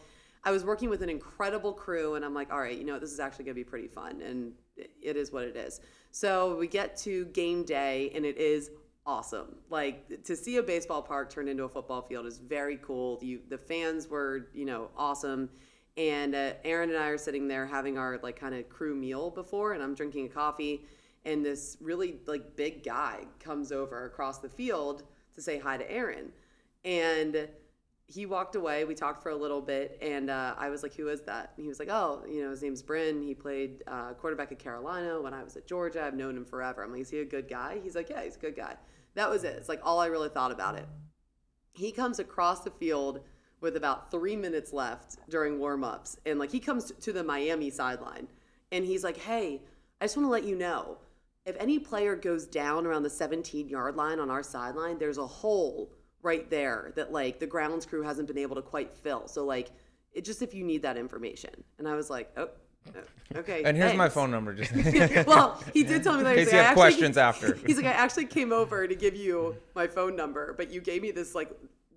I was working with an incredible crew, and I'm like, all right, this is actually going to be pretty fun, and it is what it is. So we get to game day, and it is awesome. Like, to see a baseball park turned into a football field is very cool. The fans were, awesome. And Aaron and I are sitting there having our like kind of crew meal before, and I'm drinking a coffee, and this really like big guy comes over across the field to say hi to Aaron. And he walked away. We talked for a little bit, and I was like, who is that? And he was like, oh, his name's Bryn. He played quarterback at Carolina when I was at Georgia. I've known him forever. I'm like, is he a good guy? He's like, yeah, he's a good guy. That was it. It's like all I really thought about it. He comes across the field with about 3 minutes left during warm-ups, and like he comes to the Miami sideline, and he's like, hey, I just want to let you know, if any player goes down around the 17-yard line on our sideline, there's a hole right there that like the grounds crew hasn't been able to quite fill. So like, it just, if you need that information. And I was like, oh, okay. And here's thanks. my phone number. Just Well, he did tell me later. in case you have questions after. He's like, I actually came over to give you my phone number, but you gave me this like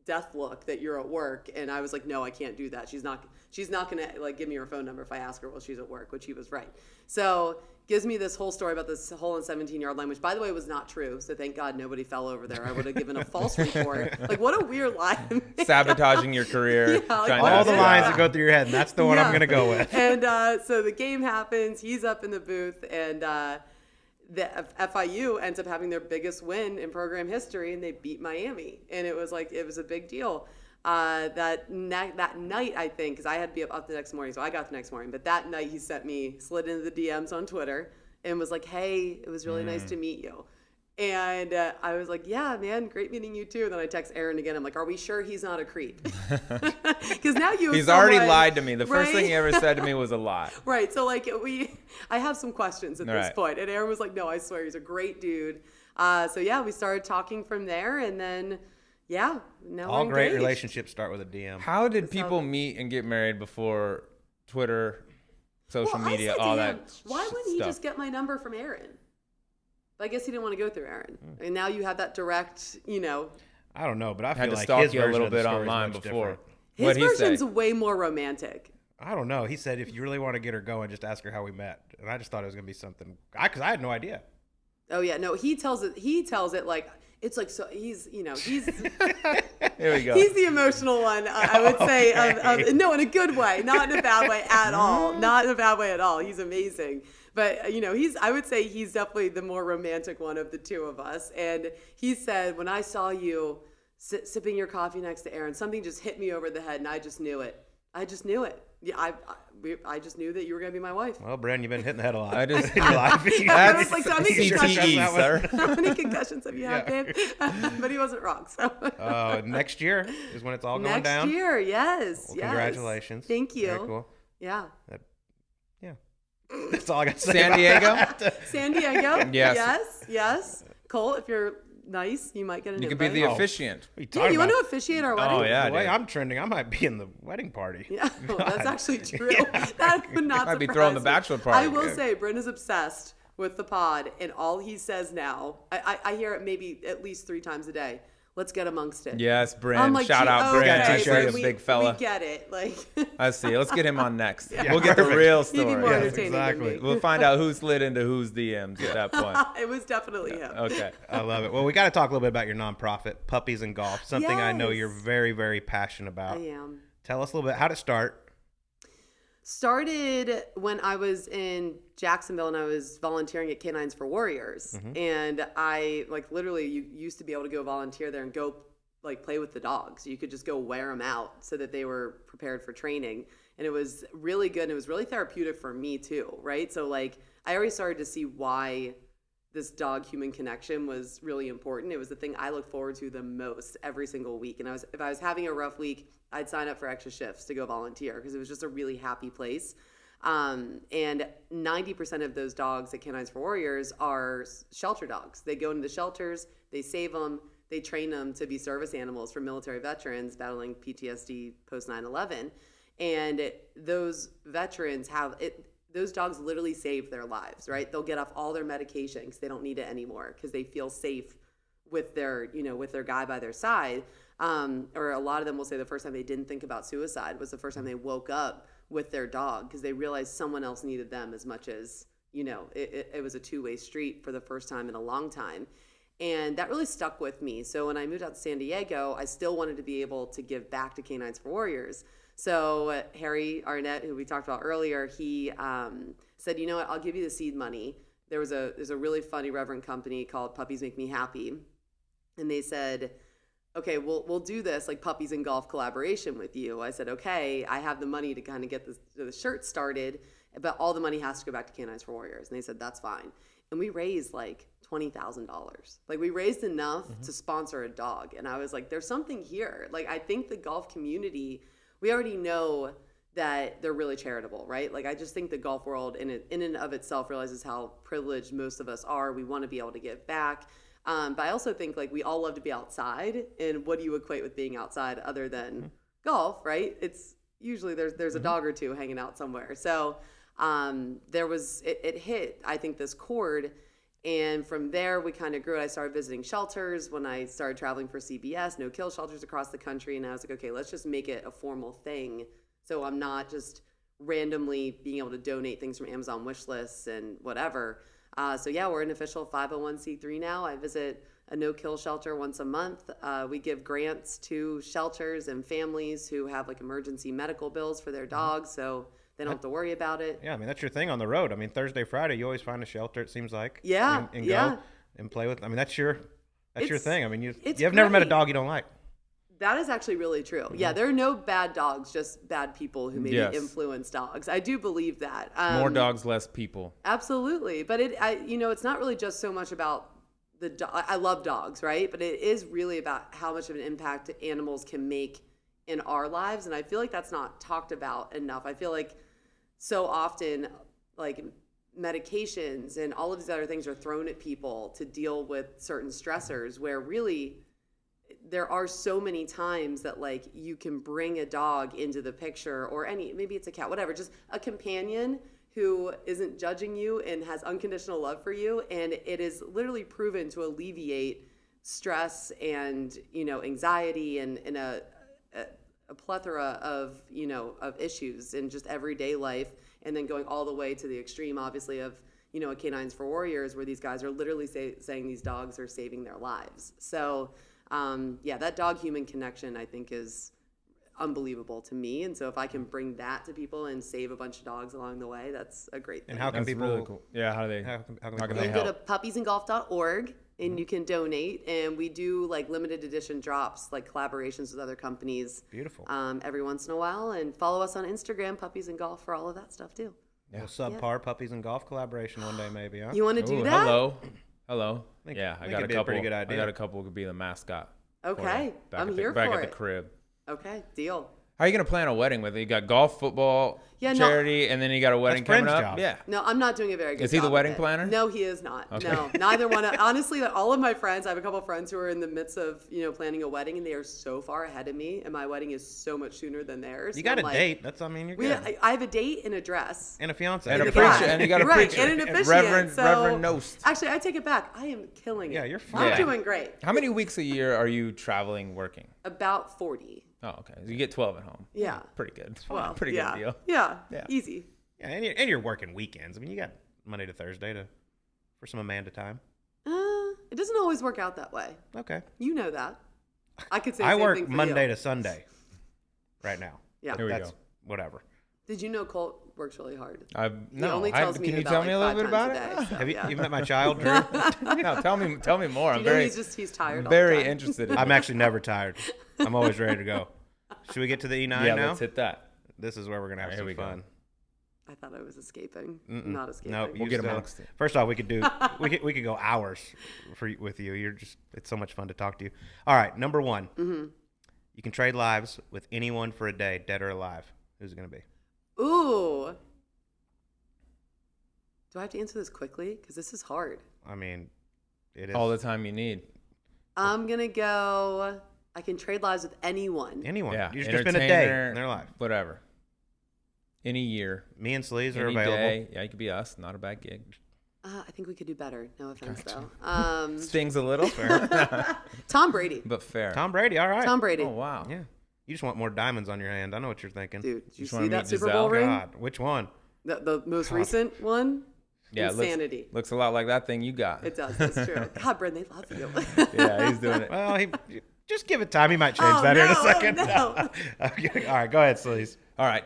death look that you're at work. And I was like, no, I can't do that. She's not going to like give me her phone number if I ask her while she's at work, which he was right. So gives me this whole story about this hole in 17-yard line, which by the way was not true. So thank God nobody fell over there. I would have given a false report. Like, what a weird lie. Sabotaging your career. Yeah, like, All the lines that go through your head, and that's the one I'm going to go with. And so the game happens. He's up in the booth, and the FIU ends up having their biggest win in program history, and they beat Miami. And it was a big deal. That night, I think, because I had to be up the next morning, so I got the next morning. But that night, he slid into the DMs on Twitter and was like, hey, it was really nice to meet you. And I was like, yeah, man, great meeting you too. And then I text Aaron again. I'm like, are we sure he's not a creep? Because now He's already lied to me. The first thing he ever said to me was a lie. Right. So like I have some questions at this point. And Aaron was like, no, I swear he's a great dude. So yeah, we started talking from there, and then yeah, now all we're great engaged. relationships start with a DM. How did people meet and get married before Twitter, social media, all that Why wouldn't he stuff? just get my number from Aaron? But I guess he didn't want to go through Aaron. And now you have that direct, I don't know, but I had feel to like stalk his you a version little of the bit story is online much before. different. his What'd he version's say? way more romantic. I don't know. He said if you really want to get her going, just ask her how we met. And I just thought it was going to be something. Because I had no idea. Oh yeah, no, he tells it like it's like, so he's Here we go. he's the emotional one, I would say, of no, in a good way, not in a bad way at all. Not in a bad way at all. He's amazing. But, I would say he's definitely the more romantic one of the two of us. And he said, when I saw you sipping your coffee next to Aaron, something just hit me over the head, and I just knew it. I just knew it. Yeah, I just knew that you were going to be my wife. Well, Brandon, you've been hitting the head a lot. I just, in your life. That's like, how many CTE, sir. How many concussions have you had, babe? But he wasn't wrong. So next year is when it's all going down. Next year, yes. Well, yes. Congratulations. Thank you. Very cool. Yeah. Yeah. That's all I got to say. San Diego? San Diego? Yes. Yes. Colt, if you're nice, you might get an You invite. could be the officiant. Yeah, you want to officiate our wedding? Oh, yeah. The way dude. I'm trending, I might be in the wedding party. Yeah, well, that's actually true. That would not Might be surprise throwing the me. bachelor party. I will say, Bryn is obsessed with the pod, and all he says now, I hear it maybe at least 3 times a day. Let's get amongst it. Yes, Bryn. I'm like, Shout out, Bryn. okay, T-shirt, so a big fella. We get it. Like, I see. Let's get him on next. Yeah, we'll get the real he'd be more story. entertaining exactly. than me. We'll find out who slid into whose DMs at that point. It was definitely him. Okay. I love it. Well, we got to talk a little bit about your nonprofit, Puppies and Golf, something I know Yes. you're very, very passionate about. I am. Tell us a little bit. How did it start? Started when I was in Jacksonville and I was volunteering at Canines for Warriors. Mm-hmm. And I, like, literally, you used to be able to go volunteer there and go, like, play with the dogs. You could just go wear them out so that they were prepared for training. And it was really good. And it was really therapeutic for me, too, right? So, like, I already started to see why this dog-human connection was really important. It was the thing I look forward to the most every single week. And if I was having a rough week, I'd sign up for extra shifts to go volunteer because it was just a really happy place. And 90% of those dogs at Canines for Warriors are shelter dogs. They go into the shelters, they save them, they train them to be service animals for military veterans battling PTSD post 9/11. And those veterans those dogs literally save their lives, right? They'll get off all their medication because they don't need it anymore because they feel safe with their guy by their side. Or a lot of them will say the first time they didn't think about suicide was the first time they woke up with their dog because they realized someone else needed them as much as, it was a two-way street for the first time in a long time. And that really stuck with me. So when I moved out to San Diego, I still wanted to be able to give back to Canines for Warriors. So Harry Arnett, who we talked about earlier, he said, you know what, I'll give you the seed money. There's a really funny Reverend company called Puppies Make Me Happy. And they said, okay, we'll do this like Puppies and Golf collaboration with you. I said, okay, I have the money to kind of get the shirt started, but all the money has to go back to Canines for Warriors. And they said, that's fine. And we raised like $20,000. Like we raised enough to sponsor a dog. And I was like, there's something here. Like I think the golf community, we already know that they're really charitable, right? Like I just think the golf world in and of itself realizes how privileged most of us are. We want to be able to give back. But I also think like we all love to be outside, and what do you equate with being outside other than golf, right? It's usually there's a dog or two hanging out somewhere. So it hit, I think, this chord, and from there we kind of grew it. I started visiting shelters when I started traveling for CBS, no-kill shelters across the country, and I was like, okay, let's just make it a formal thing, so I'm not just randomly being able to donate things from Amazon wish lists and whatever. So yeah, we're an official 501c3 now. I visit a no-kill shelter once a month. We give grants to shelters and families who have like emergency medical bills for their dogs, so they don't have to worry about it. Yeah, I mean, that's your thing on the road. I mean, Thursday, Friday, you always find a shelter, it seems like. Yeah, and yeah. go and play with. I mean, that's your thing. I mean, you've great. never met a dog you don't like. That is actually really true. Yeah, there are no bad dogs, just bad people who maybe influence dogs. I do believe that. More dogs, less people. Absolutely. But it's not really just so much about the dog. I love dogs, right? But it is really about how much of an impact animals can make in our lives. And I feel like that's not talked about enough. I feel like so often, like medications and all of these other things are thrown at people to deal with certain stressors, where really there are so many times that like you can bring a dog into the picture, or maybe it's a cat, whatever, just a companion who isn't judging you and has unconditional love for you. And it is literally proven to alleviate stress and, anxiety and a plethora of, of issues in just everyday life. And then going all the way to the extreme, obviously, of, a Canines for Warriors, where these guys are literally saying these dogs are saving their lives. So, that dog-human connection, I think, is unbelievable to me. And so if I can bring that to people and save a bunch of dogs along the way, that's a great thing. And how can That's people? really cool. Yeah, how can they You can go help? to puppiesandgolf.org and you can donate. And we do like limited edition drops, like collaborations with other companies. Beautiful. Every once in a while. And follow us on Instagram, Puppies and Golf, for all of that stuff too. Yeah. Subpar puppies and golf collaboration one day, maybe. Huh? You want to do Ooh, that? Hello. think- Yeah, I I think got a it'd be a couple. pretty good idea. I got a couple who could be the mascot. Okay, I'm here back for at it. the crib. Okay, deal. How are you gonna plan a wedding with it? You got golf, football, Yeah, no. charity, and then you got a wedding coming Brent's up. job. Yeah. No, I'm not doing a very good Is he the job of wedding it. planner? No, he is not. Okay. No, neither one. Honestly, all of my friends, I have a couple of friends who are in the midst of, planning a wedding, and they are so far ahead of me, and my wedding is so much sooner than theirs. You got I'm a like, date. You're good. I have a date and a dress. And a fiance. And a the preacher, guy. and you got a Right, preacher, and an officiant. Reverend So- Knost. Actually, I take it back. I am killing it. Yeah, you're fine. I'm doing great. How many weeks a year are you traveling, working? About 40. Oh, okay. So you get 12 at home. Yeah. Pretty good. Well, Pretty yeah. good deal. Yeah. Yeah. Easy. Yeah, and you're working weekends. I mean, you got Monday to Thursday for some Amanda time. It doesn't always work out that way. Okay. You know that. I could say the I same work thing for Monday you. to Sunday right now. Yeah. Here we That's go. whatever. Did you know Colt works really hard? No. only tells me Can you about, tell like, me a little 5 bit about times a it? day, so. Have you, yeah. you met my child, Drew? No, tell me more. I'm You know very, he's tired. all very the time. interested in I'm it. actually never tired. I'm always ready to go. Should we get to the E9 Yeah, now? let's hit that. This is where we're gonna have Here some we go. fun. I thought I was escaping. Mm-mm. Not escaping. No, We'll get amongst it. First off, we could go hours with you. It's so much fun to talk to you. All right, number one. Mm-hmm. You can trade lives with anyone for a day, dead or alive. Who's it gonna be? Ooh. Do I have to answer this quickly? Because this is hard. I mean, it is All the time you need. I'm going to go, I can trade lives with anyone. anyone. Yeah. You just spend a day Entertainer, in their life. Whatever. Any year. Me and Sleaze are Any available. day. Yeah, you could be us. Not a bad gig. I think we could do better. No offense, though. Stings a little, Tom Brady. but fair. Tom Brady, all right. Tom Brady. Oh, wow. Yeah. You just want more diamonds on your hand. I know what you're thinking. Dude, did you Just wanna see that meet Super Giselle? Bowl ring? God, which one? The most recent one? Yeah, it Insanity. looks a lot like that thing you got. It does. It's true. God, Bryn, they love you. Yeah, he's doing it. Well, just give it time. He might change Oh, that here in a no, second. no. Okay, all right, go ahead, Sleaze. All right.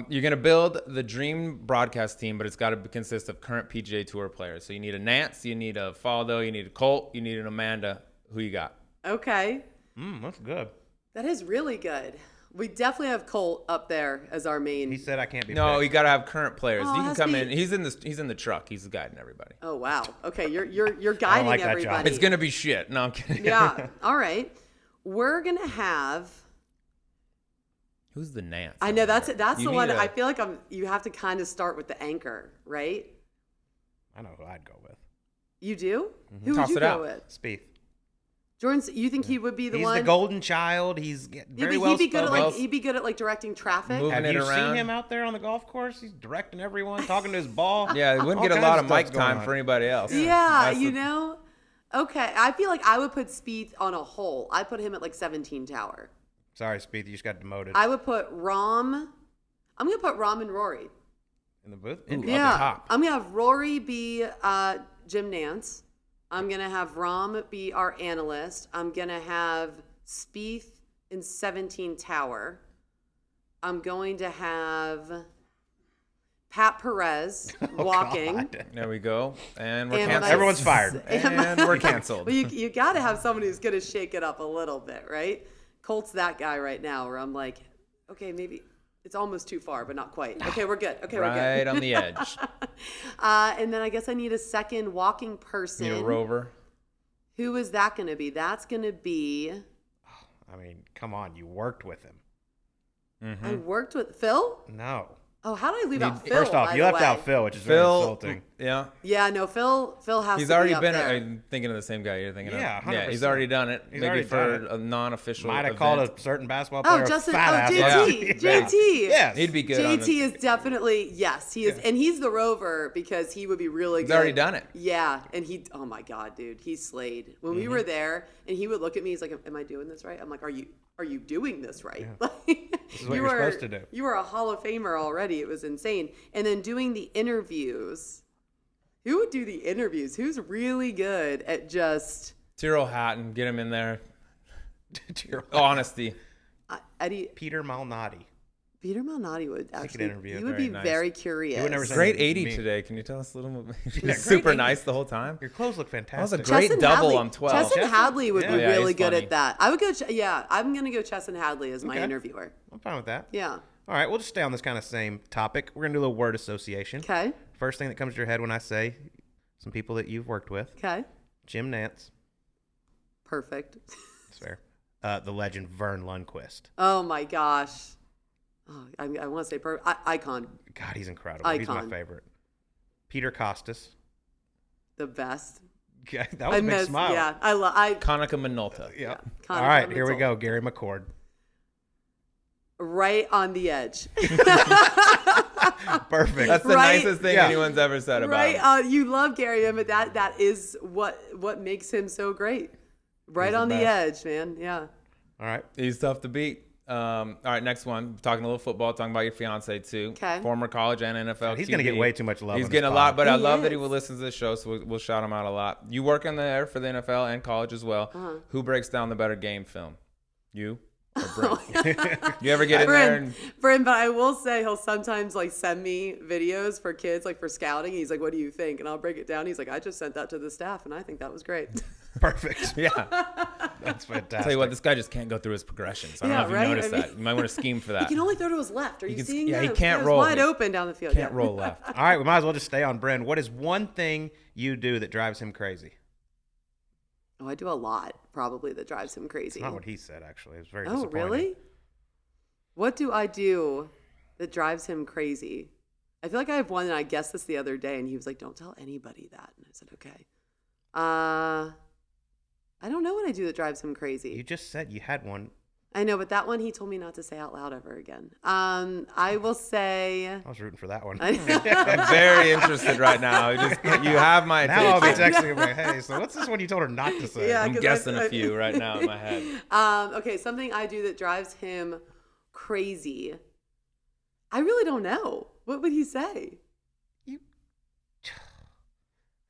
You're going to build the dream broadcast team, but it's got to consist of current PGA Tour players. So you need a Nance, you need a Faldo, you need a Colt, you need an Amanda. Who you got? Okay. That's good. That is really good. We definitely have Colt up there as our main. He said I can't be No, picked. you got to have current players. Oh, You it can has to come be- in. He's in the truck. He's guiding everybody. Oh wow. Okay, you're guiding like that job. everybody. It's going to be shit. No, I'm kidding. Yeah. All right. We're gonna have. Who's the Nance? I know over that's there? that's You the one. need a- I feel like you have to kind of start with the anchor, right? I know who I'd go with. You do. Who Toss would you it go out. with? Spieth. Jordan, you think he would be the He's one? the golden child. He's Yeah, very but well he'd be good at spoken. like he'd be good at like directing traffic. Moving Have it you around. seen him out there on the golf course? He's directing everyone, talking to his ball. Yeah, he wouldn't All get a kinds lot of stuff's mic going time on. for anybody else. Yeah, That's you the- know. Okay, I feel like I would put Spieth on a hole. I put him at like 17 tower. Sorry, Spieth, you just got demoted. I would put Rahm. I'm gonna put Rahm and Rory. In the booth? Ooh, Yeah, up the top. I'm gonna have Rory be Jim Nance. I'm gonna have Rahm be our analyst. I'm gonna have Spieth in 17 tower. I'm going to have Pat Perez walking. God. There we go. And we're And canceled. my- Everyone's fired. And we're canceled. Well, you got to have someone who's going to shake it up a little bit, right? Colt's that guy right now where I'm like, okay, maybe it's almost too far, but not quite. Okay, we're good. Okay, we're Right good. on the edge. And then I guess I need a second walking person. Need a rover. Who is that going to be? That's going to be. I mean, come on. You worked with him. I worked with Phil. No. Oh, how did I leave out Phil? First off, by you the left way? out Phil, which is very Phil. insulting. Yeah. Yeah, no, Phil has He's to already be up been. there. I'm thinking of the same guy you're thinking Yeah, of. Yeah, he's 100%. already done it. He's Maybe already for done it. a non-official. Might have event. called a certain basketball player Oh, Justin. a fat ass. JT. Yeah. JT. Yes. He'd be good. on JT the, is definitely, yes, he is. And he's the rover because he would be really good. He's already done it. Yeah. And oh my God, dude, he slayed. When we were there and he would look at me, he's like, am I doing this right? I'm like, are you doing this right? This is what you're supposed to do. You were a Hall of Famer already. It was insane. And then doing the interviews. Who would do the interviews? Who's really good at just... Tyrrell Hatton, get him in there. Honesty. Peter Malnati. Peter Malnati would actually. Interview. He would be very curious. He would never say Great anything to 80 me. today. Can you tell us a little more? Super nice the whole time. Your clothes look That fantastic. was a great Chesson double Hadley. on 12. Chesson Hadley would be Yeah, really he's good funny. at that. I would go. I'm gonna go Chesson Hadley as my Okay. interviewer. I'm fine with that. Yeah. All right, we'll just stay on this kind of same topic. We're going to do a little word association. Okay. First thing that comes to your head when I say some people that you've worked with. Okay. Jim Nance. Perfect. That's fair. The legend Vern Lundquist. Oh my gosh. Oh, I want to say icon. God, he's incredible. He's my favorite. Peter Kostis. The best. Yeah, that was a big smile. Yeah, Konica Minolta. Yeah. Konica All right, here we Minolta. go. Gary McCord. Right on the edge. Perfect. That's the Right? nicest thing Yeah. anyone's ever said about Right. him. You love Gary, but that is what makes him so great. Right He's the on the best. edge, man. Yeah. All right. He's tough to beat. All right, next one. Talking a little football, talking about your fiance too. Okay. Former college and NFL. He's going to get way too much love. He's on getting this a lot, pod. but I He love that he is. will listen to this show, so we'll shout him out a lot. You work in there for the NFL and college as well. Who breaks down the better game film? You or Brent? You ever get in there and Brent, but I will say he'll sometimes like send me videos for kids, like for scouting. He's like, "What do you think?" And I'll break it down. He's like, "I just sent that to the staff, and I think that was great." Perfect. yeah. That's fantastic. Tell you what, this guy just can't go through his progressions. I don't Yeah, know if you right? noticed I mean- that. You might want to scheme for He that. can only throw to his left. Are you can- seeing yeah, that? he can't It was roll. wide He open down the field. Can't Yeah. roll left. All right, we might as well just stay on Bren. What is one thing you do that drives him crazy? Oh, I do a lot, probably, that drives him crazy. It's not what he said, actually. It was very Oh, disappointing. really? What do I do that drives him crazy? I feel like I have one, and I guessed this the other day, and he was like, "Don't tell anybody that." And I said, "Okay." I don't know what I do that drives him crazy. You just said you had one. I know, but that one he told me not to say out loud ever again. I will say. I was rooting for that one. I'm very interested right now. You have my attention. Now I'll be texting him like, hey, so what's this one you told her not to say? Yeah. I'm 'cause guessing I- a few right now in my head. Okay, something I do that drives him crazy. I really don't know. What would he say?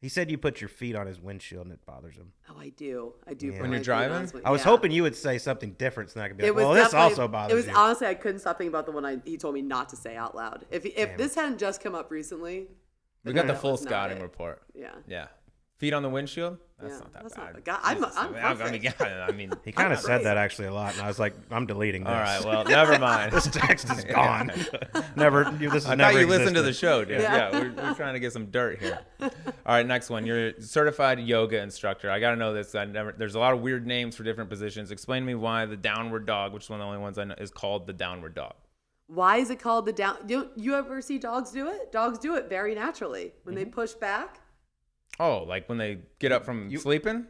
He said you put your feet on his windshield and it bothers him. Oh, I do. I do. Yeah. put When my you're feet on driving? his wing- I was yeah. hoping you would say something different so then I could be It like, was well, this definitely- also bothers It was you. honestly, I couldn't stop thinking about the one he told me not to say out loud. If Damn. this hadn't just come up recently, We then got the that full was not scouting it. report. Yeah. Yeah. Feet on the windshield? That's Yeah, not that that's bad. not- God, I'm Jesus, perfect. I mean, He kind of I'm said great. that actually a lot, and I was like, I'm deleting this. all right, well, never mind. This text is gone. Never. This I never thought you listened to existed. the show, dude. Yeah. Yeah, we're trying to get some dirt here. All right, next one. You're a certified yoga instructor. I got to know this. There's a lot of weird names for different positions. Explain to me why the downward dog, which is one of the only ones I know, is called the downward dog. Why is it called the down? You ever see dogs do it? Dogs do it very naturally when they push back. Oh, like when they get up from sleeping?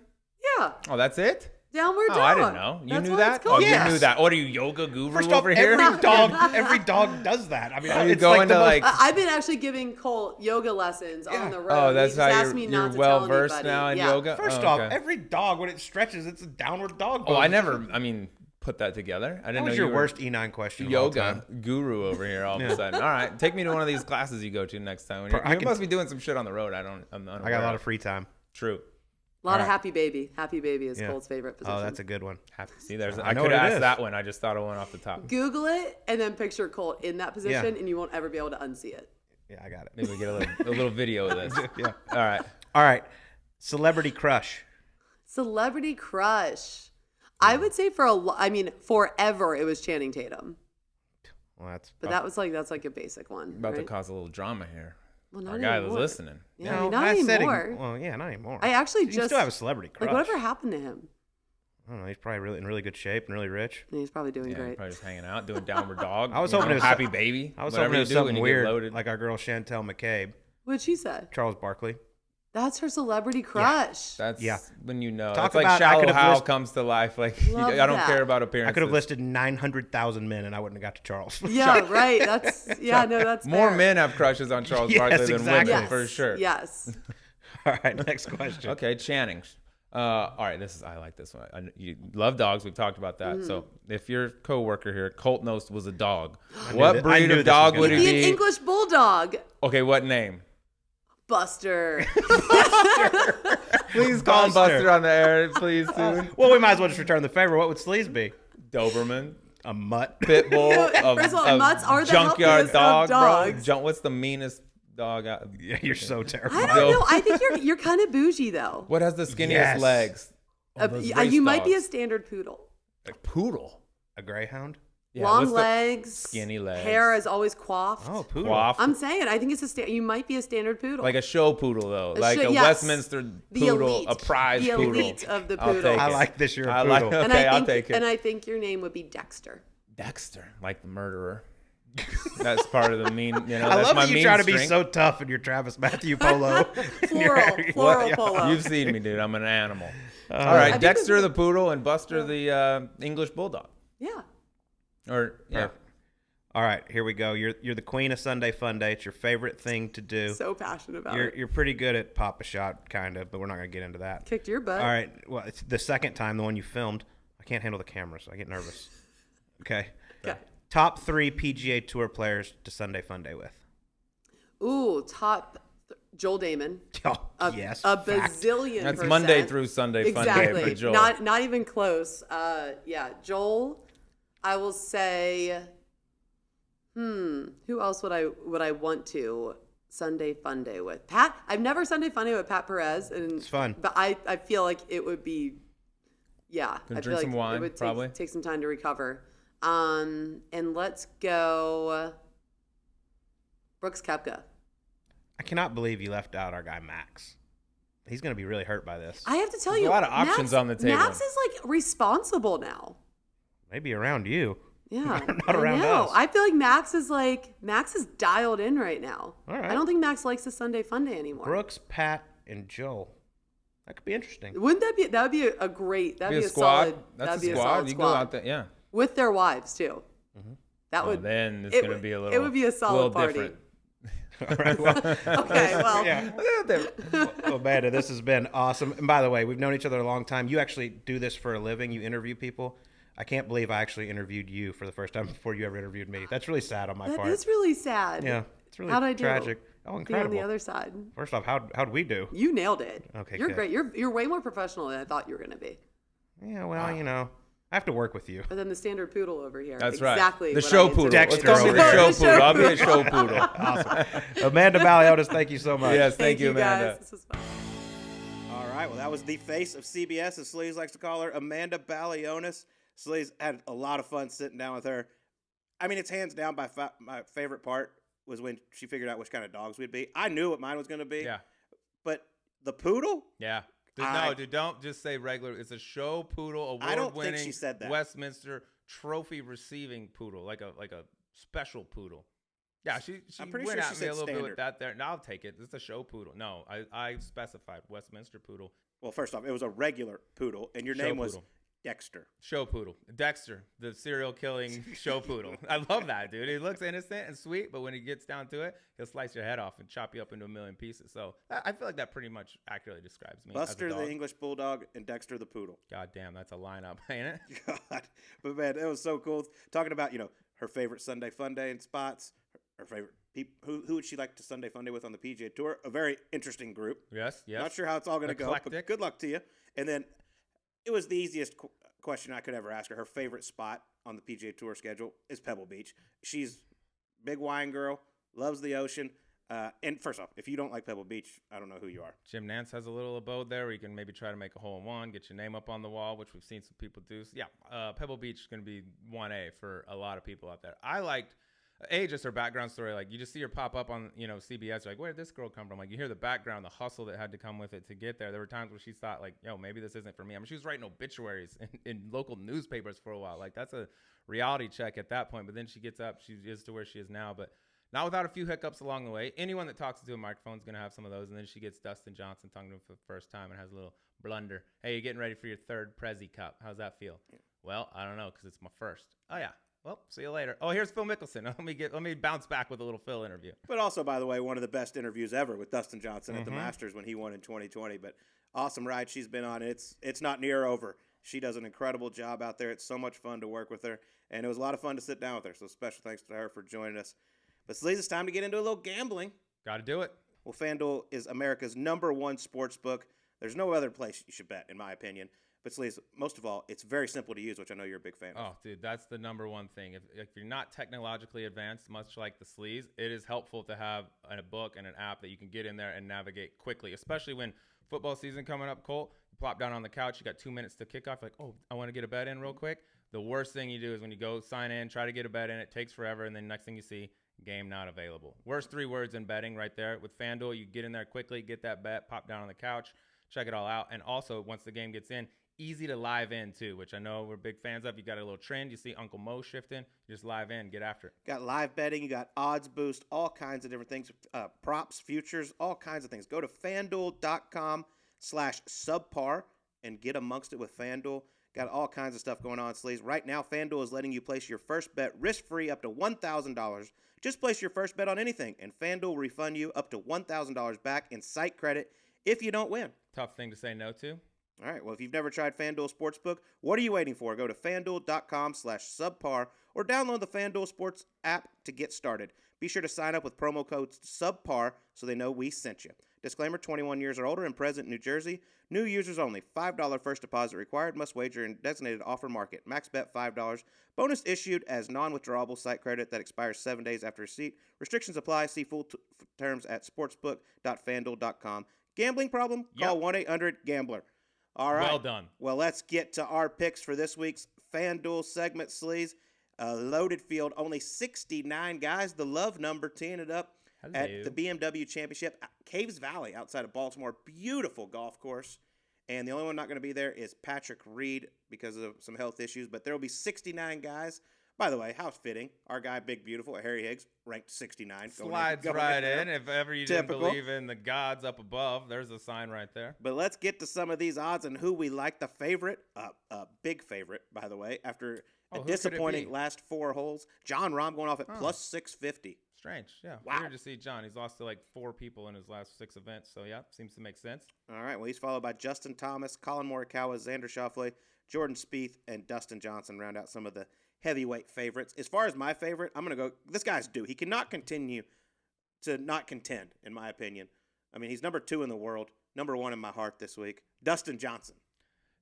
Yeah, Oh, that's it? downward dog. Oh, I didn't know. You That's knew what that? it's called. Oh, Yes. you knew that. What are you, yoga guru First off, over here? every dog does that. I mean, Are you it's going like the to, most- like- I've been actually giving Colt yoga lessons on the road. Oh, that's He just how asked me you're not to well tell versed anybody. now in Yeah. yoga? First Oh, off, okay. every dog when it stretches, it's a downward dog. Oh, I pose. never, put that together. I didn't That know was you your were worst E9 question. of all yoga time. guru over here all of a sudden. All right, take me to one of these classes you go to next time. You must be doing some shit on the road. I'm I got a lot of free time. True. A lot of Alright. happy baby. Happy baby is Yeah. Colt's favorite position. Oh, that's a good one. Happy. See, there's. I I know could what it have asked is. that one. I just thought of one off the top. Google it and then picture Colt in that position, Yeah. and you won't ever be able to unsee it. Yeah, I got it. Maybe we get a little video of this. Yeah. All right. All right. Celebrity crush. Celebrity crush. I would say forever it was Channing Tatum. Well, that's. But that's like a basic one. About to right? cause a little drama here. Well, not Our guy anymore. was listening. Yeah, I mean, not anymore. Well, yeah, not anymore. I actually you just still have a celebrity crush. like whatever happened to him. I don't know. He's probably in really good shape and really rich. Yeah, he's probably doing Yeah, great. probably just hanging out, doing downward dog. I was you hoping know, it was happy baby. I was whatever hoping it you was do when something you get weird, loaded. like our girl Chantel McCabe, What'd she say? Charles Barkley. That's her celebrity crush. That's Yeah. when you know. Talk That's like about- I Shallow could've Hal list- comes to life. Like Love I don't that. care about I appearances. could have listed 900,000 men and I wouldn't have got to Charles. Yeah, right. That's that's More fair. men have crushes on Charles Yes, Barkley than exactly. women Yes, for sure. Yes. All right, next question. Okay, Channing's. All right, I like this one. You love dogs. We've talked about that. Mm-hmm. So if your coworker here, Colt Knost, was a dog, knew what that- I breed knew of this was dog gonna would he Be an be? English bulldog. Okay, what name? Buster. Please call him Buster. Buster on the air, please, soon. Well, we might as well just return the favor. What would Sleaze be? Doberman. a mutt. pit bull, First of all, mutts are the junkyard healthiest dog, of dogs. bro. What's the meanest dog? Yeah, you're so terrible. I don't know. I think you're kind of bougie though. What has the skinniest Yes. legs? Oh, those race You might be a dogs. standard poodle. A poodle. A greyhound? Yeah, Long what's the- legs, skinny legs. Hair is always coiffed. Oh, poodle. Quaff. I'm saying it. I think it's you might be a standard poodle. Like a show poodle, though. Like a yes. Westminster The poodle, elite. a prize the poodle. elite of the I'll poodle. take I it. like this. You're a I poodle. like. And Okay, I I'll think, take it. And I think your name would be Dexter. Dexter, like the murderer. That's part of the mean. You know, I that's love my that you mean try to be strength. so tough in your Travis Matthew polo. Floral polo. You've seen me, dude. I'm an animal. All I right, think Dexter this- the poodle and Buster the English bulldog. Yeah. Or yeah. All right, here we go. You're the queen of Sunday Fun Day. It's your favorite thing to do. So passionate about it. You're pretty good at pop a shot, kind of, but we're not gonna get into that. Kicked your butt. All right. Well, it's the second time, the one you filmed. I can't handle the camera, so I get nervous. Okay. Okay. Top 3 PGA Tour players to Sunday Fun Day with. Ooh, Joel Damon. Oh, yes. A fact. That's bazillion percent. Monday through Sunday fun day Exactly. for Joel. Not even close. Yeah, Joel. I will say. Who else would I want to Sunday Fun Day with? Pat. I've never Sunday Fun Day with Pat Perez, and It's fun. But I feel like it would be. Yeah, Gonna I feel drink like some wine, it would probably. take some time to recover. And let's go. Brooks Koepka. I cannot believe you left out our guy Max. He's going to be really hurt by this. I have to tell There's you, a lot of options on the table. Max is like responsible now. Maybe around you. Yeah, Not around I know. us. I feel like Max is dialed in right now. All right. I don't think Max likes the Sunday Fun Day anymore. Brooks, Pat, and Joel. That could be interesting. Wouldn't that would be a great that'd be a squad. solid That's that'd be a a squad. solid You squad go out there, yeah. with their wives too. That would Then it's it gonna would- be a little. it would be a solid party. different. All right. Well, Okay, well, yeah. Well, Amanda, this has been awesome. And by the way, we've known each other a long time. You actually do this for a living. You interview people. I can't believe I actually interviewed you for the first time before you ever interviewed me. That's really sad on my that part. is really sad. Yeah, it's really How'd I do? tragic. Oh, Be on incredible. the other side. First off, how'd we do? You nailed it. Okay, you're good. great. You're way more professional than I thought you were gonna be. Yeah, well, you know, I have to work with you. But then the standard poodle over here. That's right. Exactly. The what show I poodle. anticipated. Let's call me the over show The poodle. I'll be a show poodle. Awesome. Amanda Balionis, thank you so much. Yes, thank you, Amanda. guys. This was fun. All right, well, that was the face of CBS, as Sleaze likes to call her, Amanda Balionis. Sleaze had a lot of fun sitting down with her. I mean, it's hands down my favorite part was when she figured out which kind of dogs we'd be. I knew what mine was going to be. Yeah. But the poodle? Yeah. Dude, don't just say regular. It's a show poodle, I don't award-winning think she said that. Westminster trophy receiving poodle, like a special poodle. Yeah, she I'm pretty went sure at she me a said little bit standard. with that there. Now I'll take it. It's a show poodle. No, I specified Westminster poodle. Well, first off, it was a regular poodle, and your Show name was poodle. Dexter. Show poodle. Dexter, the serial killing show poodle. I love that, dude. He looks innocent and sweet, but when he gets down to it, he'll slice your head off and chop you up into a million pieces. So I feel like that pretty much accurately describes me. Buster as a dog. the English Bulldog and Dexter the Poodle. God damn, that's a lineup, ain't it? God. But, man, it was so cool. Talking about, her favorite Sunday Fun Day and spots, her favorite people. Who would she like to Sunday Fun Day with on the PGA Tour? A very interesting group. Yes. Not sure how it's all going to go, but Eclectic. good luck to you. And then it was the easiest question I could ever ask her. Her favorite spot on the PGA Tour schedule is Pebble Beach. She's a big wine girl, loves the ocean. And first off, if you don't like Pebble Beach, I don't know who you are. Jim Nance has a little abode there where you can maybe try to make a hole-in-one, get your name up on the wall, which we've seen some people do. So, yeah, Pebble Beach is going to be 1A for a lot of people out there. I liked just her background story. Like, you just see her pop up on, CBS. Like, where did this girl come from? Like, you hear the background, the hustle that had to come with it to get there. There were times where she thought, like, maybe this isn't for me. I mean, she was writing obituaries in local newspapers for a while. Like, that's a reality check at that point. But then she gets up. She is to where she is now. But not without a few hiccups along the way. Anyone that talks to a microphone is going to have some of those. And then she gets Dustin Johnson talking to him for the first time and has a little blunder. Hey, you're getting ready for your third Prezi Cup. How's that feel? Yeah. Well, I don't know because it's my first. Oh, yeah. Well, see you later. Oh, here's Phil Mickelson. Let me bounce back with a little Phil interview. But also, by the way, one of the best interviews ever with Dustin Johnson at the Masters when he won in 2020. But awesome ride she's been on. It's not near over. She does an incredible job out there. It's so much fun to work with her. And it was a lot of fun to sit down with her. So special thanks to her for joining us. But Sleaze, it's time to get into a little gambling. Got to do it. Well, FanDuel is America's #1 sports book. There's no other place you should bet, in my opinion. But Sleaze, most of all, it's very simple to use, which I know you're a big fan of. Oh, dude, that's the number one thing. If you're not technologically advanced, much like the Sleaze, it is helpful to have a book and an app that you can get in there and navigate quickly, especially when football season coming up, Colt. You plop down on the couch, you got 2 minutes to kick off. Like, oh, I want to get a bet in real quick. The worst thing you do is when you go sign in, try to get a bet in, it takes forever, and then next thing you see, game not available. Worst 3 words in betting right there. With FanDuel, you get in there quickly, get that bet, pop down on the couch, check it all out. And also, once the game gets in, easy to live in too, which I know we're big fans of. You got a little trend. You see Uncle Mo shifting. You just live in, get after it. Got live betting. You got odds boost, all kinds of different things, props, futures, all kinds of things. Go to FanDuel.com/subpar and get amongst it with FanDuel. Got all kinds of stuff going on, Sleaze. Right now, FanDuel is letting you place your first bet risk-free up to $1,000. Just place your first bet on anything, and FanDuel will refund you up to $1,000 back in site credit if you don't win. Tough thing to say no to. All right, well, if you've never tried FanDuel Sportsbook, what are you waiting for? Go to FanDuel.com/subpar or download the FanDuel Sports app to get started. Be sure to sign up with promo code SUBPAR so they know we sent you. Disclaimer, 21 years or older and present in New Jersey. New users only. $5 first deposit required. Must wager in designated offer market. Max bet $5. Bonus issued as non-withdrawable site credit that expires 7 days after receipt. Restrictions apply. See full terms at sportsbook.fanduel.com. Gambling problem? Call 1-800-GAMBLER. All right. Well done. Well, let's get to our picks for this week's FanDuel segment, Sleaze. A loaded field, only 69 guys. The love number teeing it up at the BMW Championship. Caves Valley outside of Baltimore. Beautiful golf course. And the only one not going to be there is Patrick Reed because of some health issues. But there will be 69 guys. By the way, how fitting. Our guy, Big Beautiful, Harry Higgs, ranked 69. Slides right in. If ever you didn't believe in the gods up above, there's a sign right there. But let's get to some of these odds and who we like. The favorite, big favorite, by the way, after a disappointing last 4 holes. John Rahm going off at plus 650. Strange, yeah. Wow. Weird to see John. He's lost to like 4 people in his last 6 events, so yeah, seems to make sense. All right, well, he's followed by Justin Thomas, Colin Morikawa, Xander Schauffele, Jordan Spieth, and Dustin Johnson round out some of the heavyweight favorites. As far as my favorite, I'm going to go, this guy's due. He cannot continue to not contend, in my opinion. I mean, he's number 2 in the world, number 1 in my heart this week. Dustin Johnson.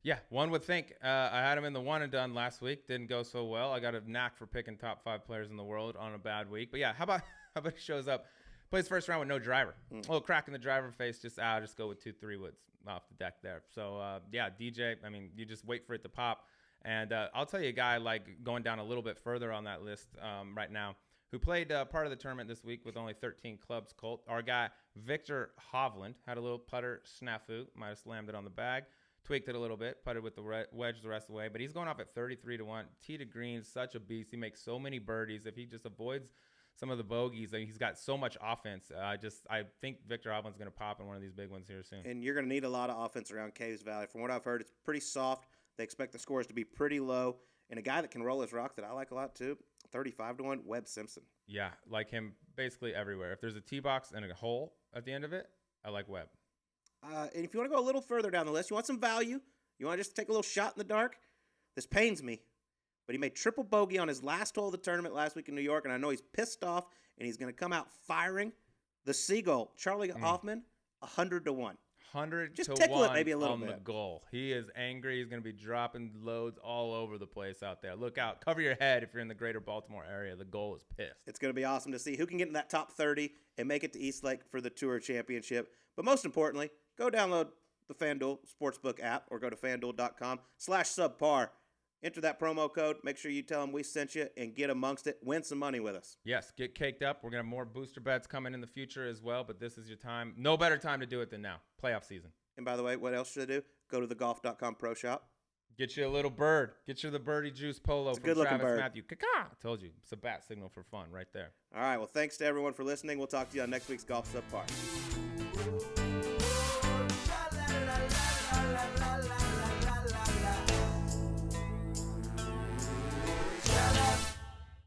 Yeah, one would think. I had him in the one and done last week. Didn't go so well. I got a knack for picking top 5 players in the world on a bad week. But yeah, how about he shows up, plays first round with no driver. A little crack in the driver face, just go with 2-3 woods off the deck there. So yeah, DJ, I mean, you just wait for it to pop. And I'll tell you a guy like going down a little bit further on that list right now who played part of the tournament this week with only 13 clubs, Colt. Our guy, Victor Hovland, had a little putter snafu. Might have slammed it on the bag. Tweaked it a little bit. Putted with the wedge the rest of the way. But he's going off at 33-1. Tee to green, such a beast. He makes so many birdies. If he just avoids some of the bogeys, I mean, he's got so much offense. I think Victor Hovland's going to pop in one of these big ones here soon. And you're going to need a lot of offense around Caves Valley. From what I've heard, it's pretty soft. They expect the scores to be pretty low. And a guy that can roll his rock that I like a lot too, 35-1, Webb Simpson. Yeah, like him basically everywhere. If there's a tee box and a hole at the end of it, I like Webb. And if you want to go a little further down the list, you want some value, you want to just take a little shot in the dark, this pains me, but he made triple bogey on his last hole of the tournament last week in New York, and I know he's pissed off, and he's going to come out firing. The Seagull, Charlie Hoffman, 100-1. 100 just to tickle 1 it maybe a little on bit. The goal. He is angry. He's going to be dropping loads all over the place out there. Look out. Cover your head if you're in the greater Baltimore area. The goal is pissed. It's going to be awesome to see who can get in that top 30 and make it to Eastlake for the Tour Championship. But most importantly, go download the FanDuel Sportsbook app or go to FanDuel.com/subpar. Enter that promo code. Make sure you tell them we sent you and get amongst it. Win some money with us. Yes, get caked up. We're going to have more booster bets coming in the future as well, but this is your time. No better time to do it than now. Playoff season. And by the way, what else should I do? Go to the Golf.com Pro Shop. Get you a little bird. Get you the birdie juice polo from Travis Matthew. I told you. It's a bat signal for fun right there. All right. Well, thanks to everyone for listening. We'll talk to you on next week's Golf Subpar.